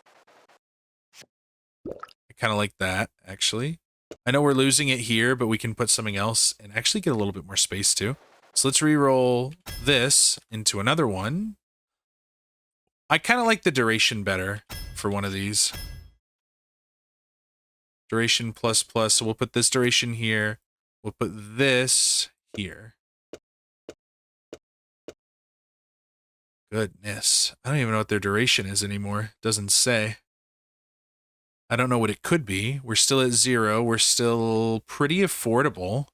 I kind of like that, actually. I know we're losing it here, but we can put something else and actually get a little bit more space too. So let's reroll this into another one. I kind of like the duration better for one of these. Duration plus plus. So we'll put this duration here. We'll put this here. Goodness. I don't even know what their duration is anymore. It doesn't say. I don't know what it could be. We're still at 0. We're still pretty affordable.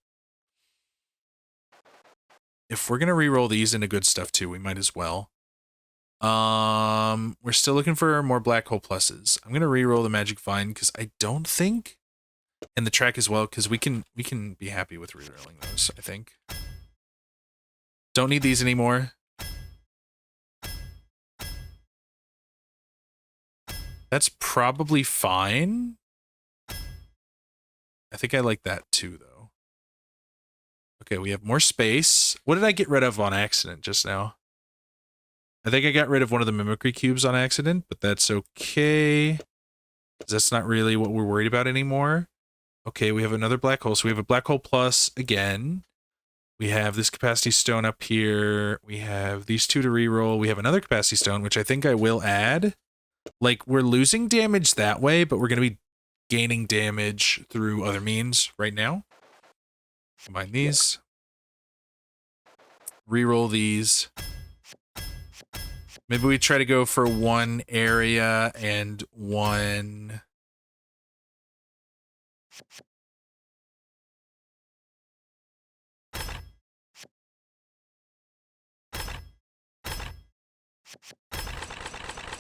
If we're going to reroll these into good stuff too, we might as well. We're still looking for more black hole pluses. I'm gonna re-roll the magic vine because I don't think, and the track as well, because we can be happy with re-rolling those. I think. Don't need these anymore. That's probably fine. I think I like that too, though. Okay, we have more space. What did I get rid of on accident just now? I think I got rid of one of the mimicry cubes on accident, but that's okay. That's not really what we're worried about anymore. Okay, we have another black hole. So we have a black hole plus again. We have this capacity stone up here. We have these two to reroll. We have another capacity stone, which I think I will add. Like, we're losing damage that way, but we're going to be gaining damage through other means right now. Combine these. Reroll these. Maybe we try to go for one area and one...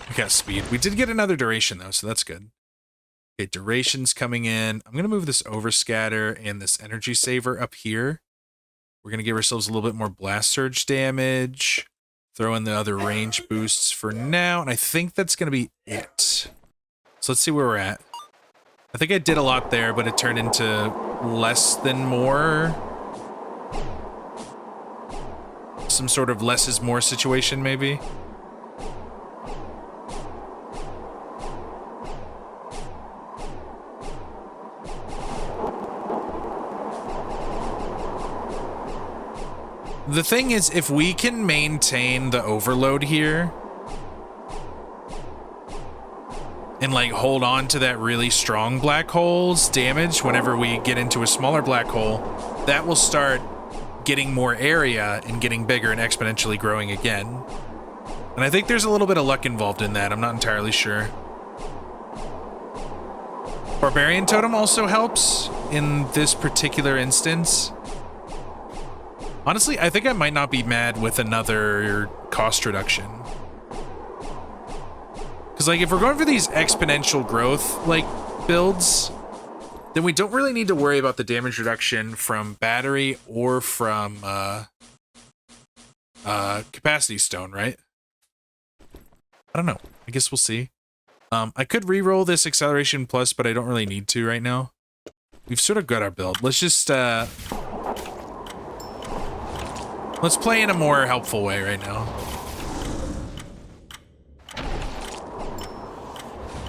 We got speed. We did get another duration, though, so that's good. Okay, duration's coming in. I'm going to move this overscatter and this energy saver up here. We're going to give ourselves a little bit more blast surge damage. Throw in the other range boosts for now, and I think that's going to be it. So let's see where we're at. I think I did a lot there, but it turned into less than more. Some sort of less is more situation, maybe. The thing is, if we can maintain the overload here and like hold on to that really strong black hole's damage whenever we get into a smaller black hole, that will start getting more area and getting bigger and exponentially growing again. And I think there's a little bit of luck involved in that. I'm not entirely sure. Barbarian Totem also helps in this particular instance. Honestly, I think I might not be mad with another cost reduction. Because, like, if we're going for these exponential growth, like, builds, then we don't really need to worry about the damage reduction from battery or from, capacity stone, right? I don't know. I guess we'll see. I could re-roll this acceleration plus, but I don't really need to right now. We've sort of got our build. Let's just, let's play in a more helpful way right now.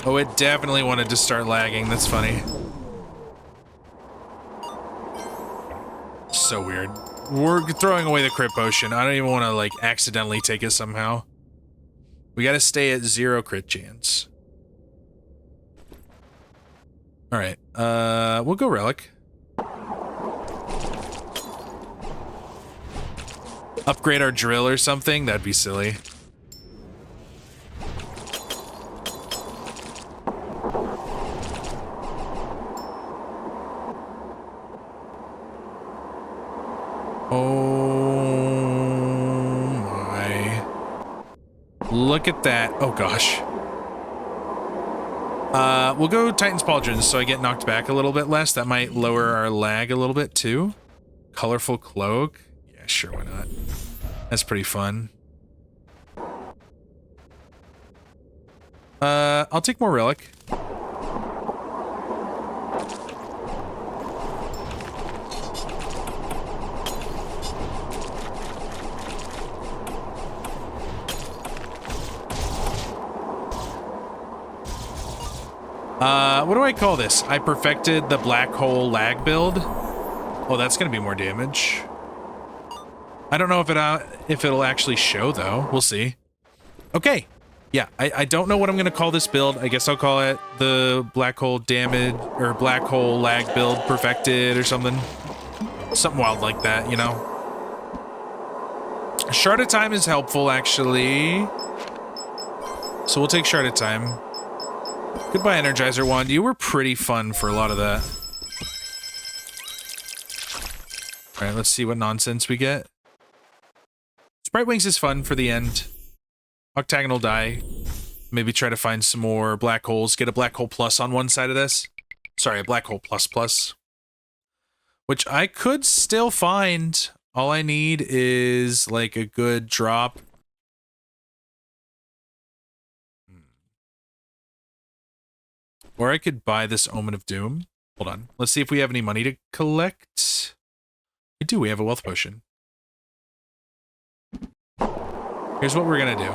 Oh, it definitely wanted to start lagging. That's funny. So weird. We're throwing away the crit potion. I don't even want to, like, accidentally take it somehow. We gotta stay at 0 crit chance. Alright, we'll go relic. Upgrade our drill or something? That'd be silly. Oh my. Look at that. Oh gosh. We'll go Titan's Pauldrons so I get knocked back a little bit less. That might lower our lag a little bit too. Colorful Cloak. Yeah, sure, why not? That's pretty fun. I'll take more relic. What do I call this? I perfected the black hole lag build. Oh, that's gonna be more damage. I don't know if it'll actually show though. We'll see. Okay. Yeah, I don't know what I'm gonna call this build. I guess I'll call it the black hole damage or black hole lag build perfected or something. Something wild like that, you know. Shard of Time is helpful actually. So we'll take Shard of Time. Goodbye, Energizer Wand. You were pretty fun for a lot of that. Alright, let's see what nonsense we get. Sprite Wings is fun for the end. Octagonal die. Maybe try to find some more black holes. Get a black hole plus on one side of this. Sorry, a black hole plus plus. Which I could still find. All I need is like a good drop. Or I could buy this Omen of Doom. Hold on. Let's see if we have any money to collect. We do. We have a wealth potion. Here's what we're going to do.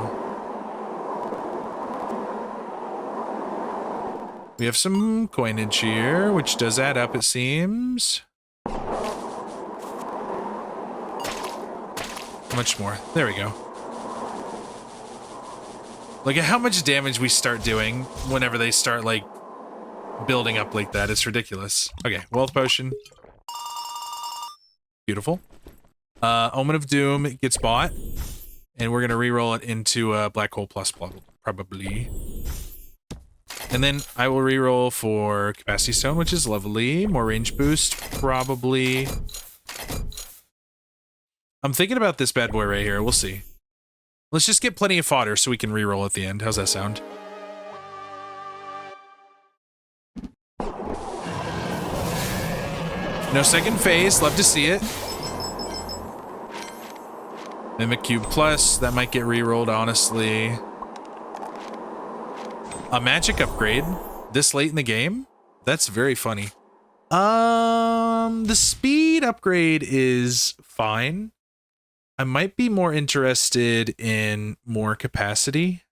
We have some coinage here, which does add up, it seems. How much more? There we go. Look at how much damage we start doing whenever they start, like, building up like that. It's ridiculous. Okay, wealth potion. Beautiful. Omen of Doom gets bought. And we're going to reroll it into a Black Hole Plus, probably. And then I will reroll for Capacity Stone, which is lovely. More range boost, probably. I'm thinking about this bad boy right here. We'll see. Let's just get plenty of fodder so we can reroll at the end. How's that sound? No second phase. Love to see it. Mimic Cube Plus. That might get rerolled, honestly. A magic upgrade this late in the game? That's very funny. The speed upgrade is fine. I might be more interested in more capacity.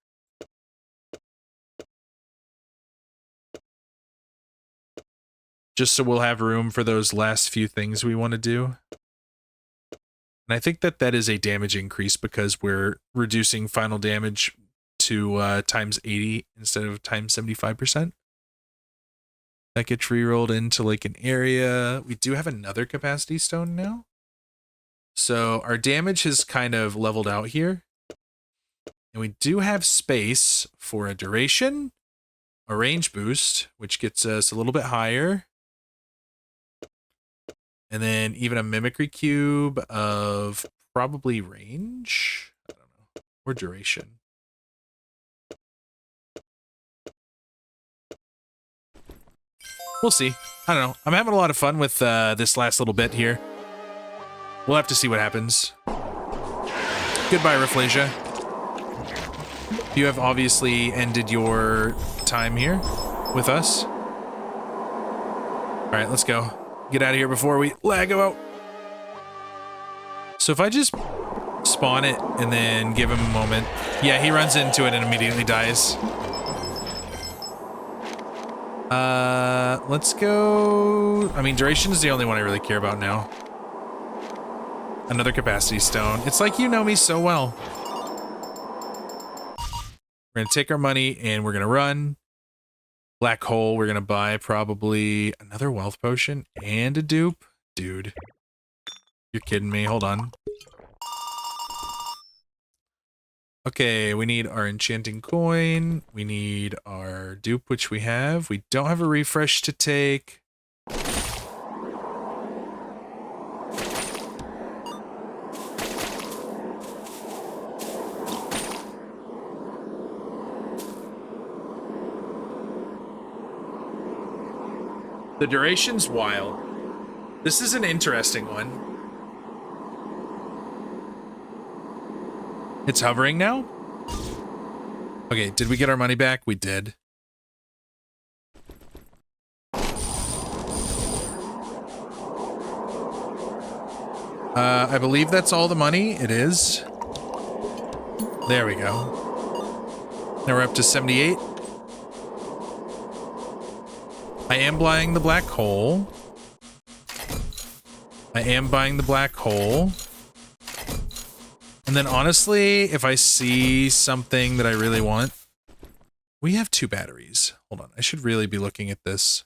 Just so we'll have room for those last few things we want to do. And I think that that is a damage increase because we're reducing final damage to times 80 instead of times 75%. That gets rerolled into like an area. We do have another capacity stone now. So our damage has kind of leveled out here. And we do have space for a duration, a range boost, which gets us a little bit higher. And then even a mimicry cube of probably range, I don't know, or duration. We'll see. I don't know. I'm having a lot of fun with this last little bit here. We'll have to see what happens. Goodbye, Rafflesia. You have obviously ended your time here with us. All right, let's go. Get out of here before we lag out. So if I just spawn it and then give him a moment. Yeah, he runs into it and immediately dies. Let's go. I mean, duration is the only one I really care about now. Another capacity stone. It's like you know me so well. We're gonna take our money and we're gonna run. Black hole, we're gonna buy probably another wealth potion and a dupe. Dude. You're kidding me. Hold on. Okay, we need our enchanting coin. We need our dupe, which we have. We don't have a refresh to take. The duration's wild. This is an interesting one. It's hovering now? Okay, did we get our money back? We did. I believe that's all the money. It is. There we go. Now we're up to 78. I am buying the black hole. I am buying the black hole. And then honestly, if I see something that I really want, we have 2 batteries. Hold on, I should really be looking at this.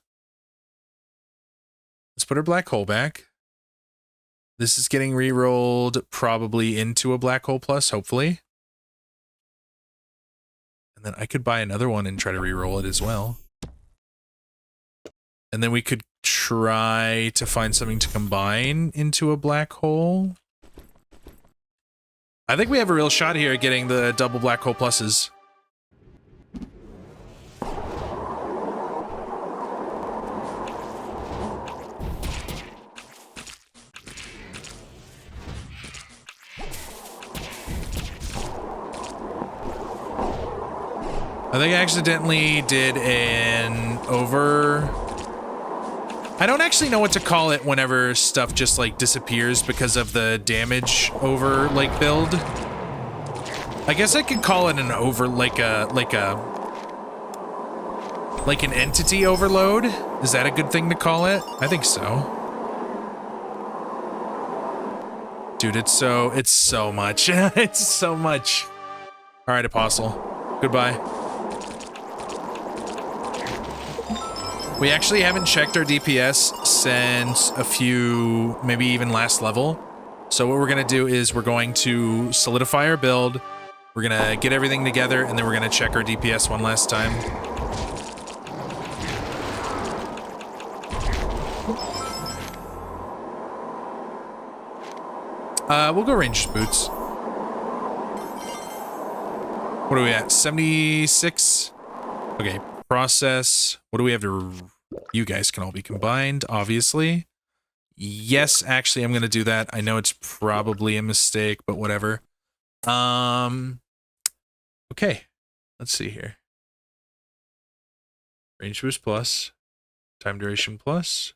Let's put our black hole back. This is getting re-rolled probably into a black hole plus, hopefully. And then I could buy another one and try to re-roll it as well. And then we could try to find something to combine into a black hole. I think we have a real shot here at getting the double black hole pluses. I think I accidentally did an over... I don't actually know what to call it whenever stuff just like disappears because of the damage over like build. I guess I could call it an over like an entity overload. Is that a good thing to call it? I think so. Dude, it's so much. It's so much. All right, Apostle. Goodbye. We actually haven't checked our DPS since a few, maybe even last level. So what we're gonna do is we're going to solidify our build. We're gonna get everything together and then we're gonna check our DPS one last time. We'll go ranged boots. What are we at? 76? Okay, process. What do we have to... You guys can all be combined, obviously. Yes, actually, I'm going to do that. I know it's probably a mistake, but whatever. Okay, let's see here. Range boost plus. Time duration plus.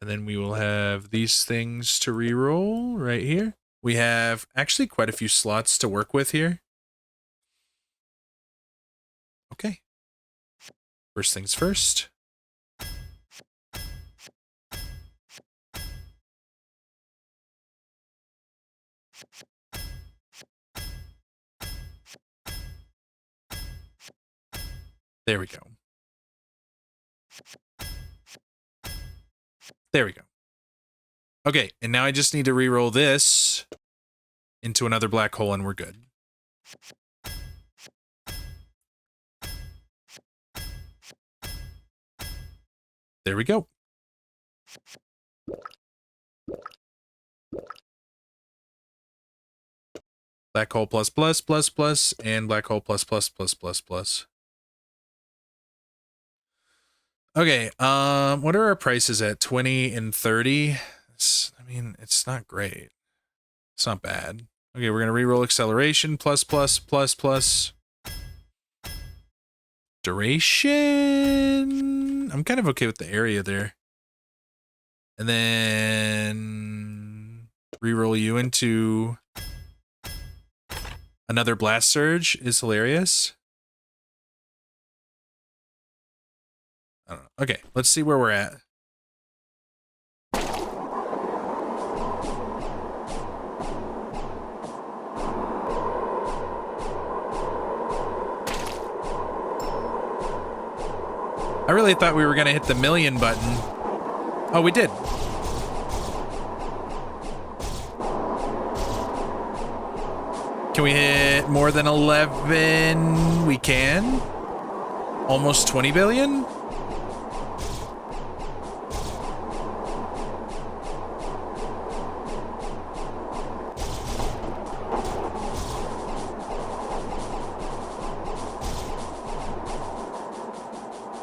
And then we will have these things to reroll right here. We have actually quite a few slots to work with here. Okay. First things first. There we go. There we go. Okay, and now I just need to re-roll this into another black hole and we're good. There we go. Black hole plus plus plus plus and black hole plus plus plus plus plus. Okay, what are our prices at? 20 and 30? I mean, it's not great. It's not bad. Okay, we're gonna reroll acceleration plus plus plus plus. Duration. I'm kind of okay with the area there. And then reroll you into another blast surge is hilarious. I don't know. Okay, let's see where we're at. I really thought we were going to hit the million button. Oh, we did. Can we hit more than 11? We can. Almost 20 billion?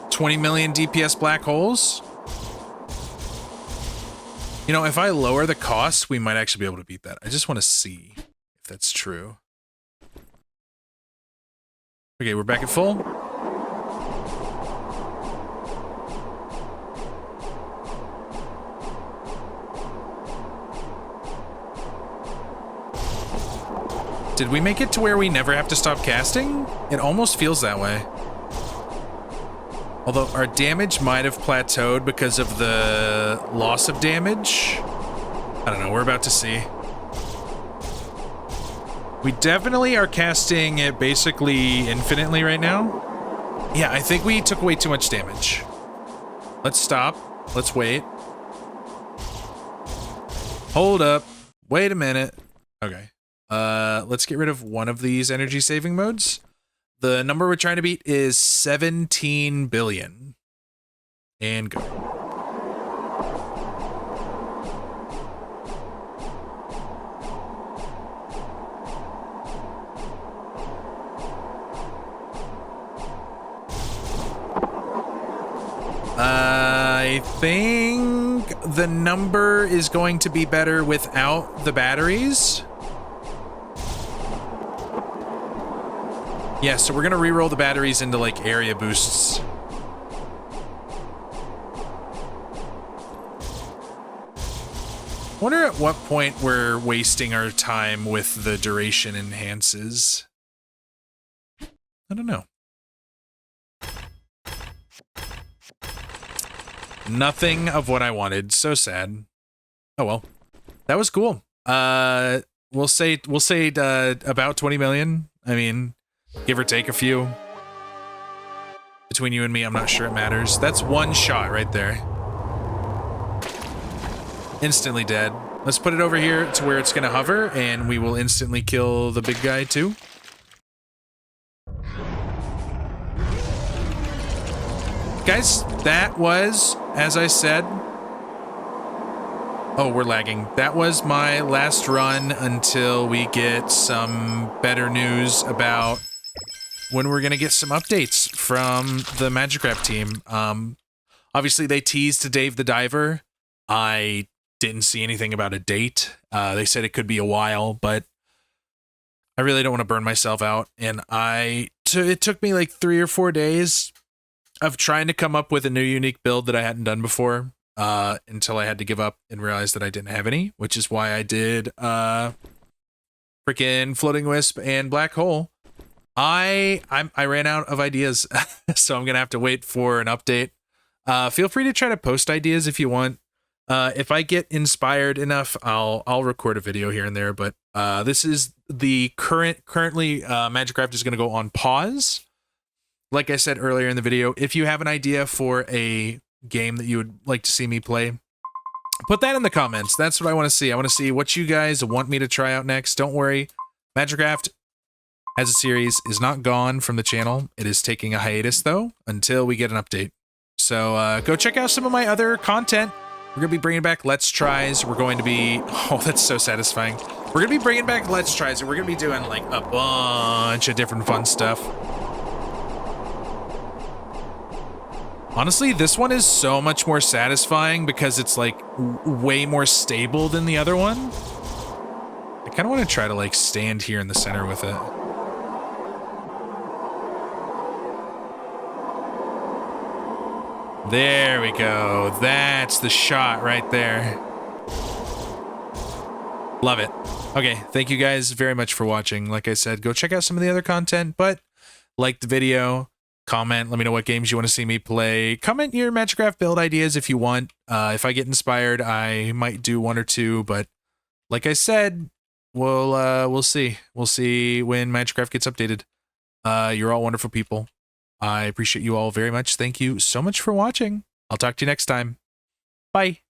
$20 million DPS black holes. You know, if I lower the cost, we might actually be able to beat that. I just want to see if that's true. Okay, we're back at full. Did we make it to where we never have to stop casting? It almost feels that way. Although our damage might have plateaued because of the loss of damage. I don't know, we're about to see. We definitely are casting it basically infinitely right now. Yeah, I think we took way too much damage. Let's stop. Let's wait. Hold up. Wait a minute. Okay. Let's get rid of one of these energy saving modes. The number we're trying to beat is 17 billion. And go. I think the number is going to be better without the batteries. Yeah, so we're gonna re-roll the batteries into like area boosts. Wonder at what point we're wasting our time with the duration enhances. I don't know. Nothing of what I wanted. So sad. Oh well. That was cool. We'll say about 20 million. I mean, give or take a few. Between you and me, I'm not sure it matters. That's one shot right there. Instantly dead. Let's put it over here to where it's gonna hover, and we will instantly kill the big guy too. Guys, that was, as I said... Oh, we're lagging. That was my last run until we get some better news about when we're gonna get some updates from the Magicraft team. Obviously, they teased Dave the Diver. I didn't see anything about a date. They said it could be a while, but I really don't want to burn myself out. And it took me like 3 or 4 days of trying to come up with a new unique build that I hadn't done before, until I had to give up and realize that I didn't have any, which is why I did freaking Floating Wisp and Black Hole. I ran out of ideas, so I'm gonna have to wait for an update. Feel free to try to post ideas if you want. If I get inspired enough, I'll record a video here and there. But this is the currently Magicraft is gonna go on pause. Like I said earlier in the video, if you have an idea for a game that you would like to see me play, put that in the comments. That's what I want to see. I want to see what you guys want me to try out next. Don't worry, Magicraft as a series is not gone from the channel. It is taking a hiatus though until we get an update. So go check out some of my other content. We're gonna be bringing back Let's Tries. We're going to be, oh, that's so satisfying. We're gonna be bringing back Let's Tries, and we're gonna be doing like a bunch of different fun stuff. Honestly, this one is so much more satisfying because it's like way more stable than the other one. I kind of want to try to like stand here in the center with it. There we go. That's the shot right there. Love it. Okay, thank you guys very much for watching. Like I said, go check out some of the other content, but like the video. Comment, let me know what games you want to see me play. Comment your Magicraft build ideas if you want. If I get inspired, I might do 1 or 2, but like I said, we'll see. We'll see when Magicraft gets updated. You're all wonderful people. I appreciate you all very much. Thank you so much for watching. I'll talk to you next time. Bye.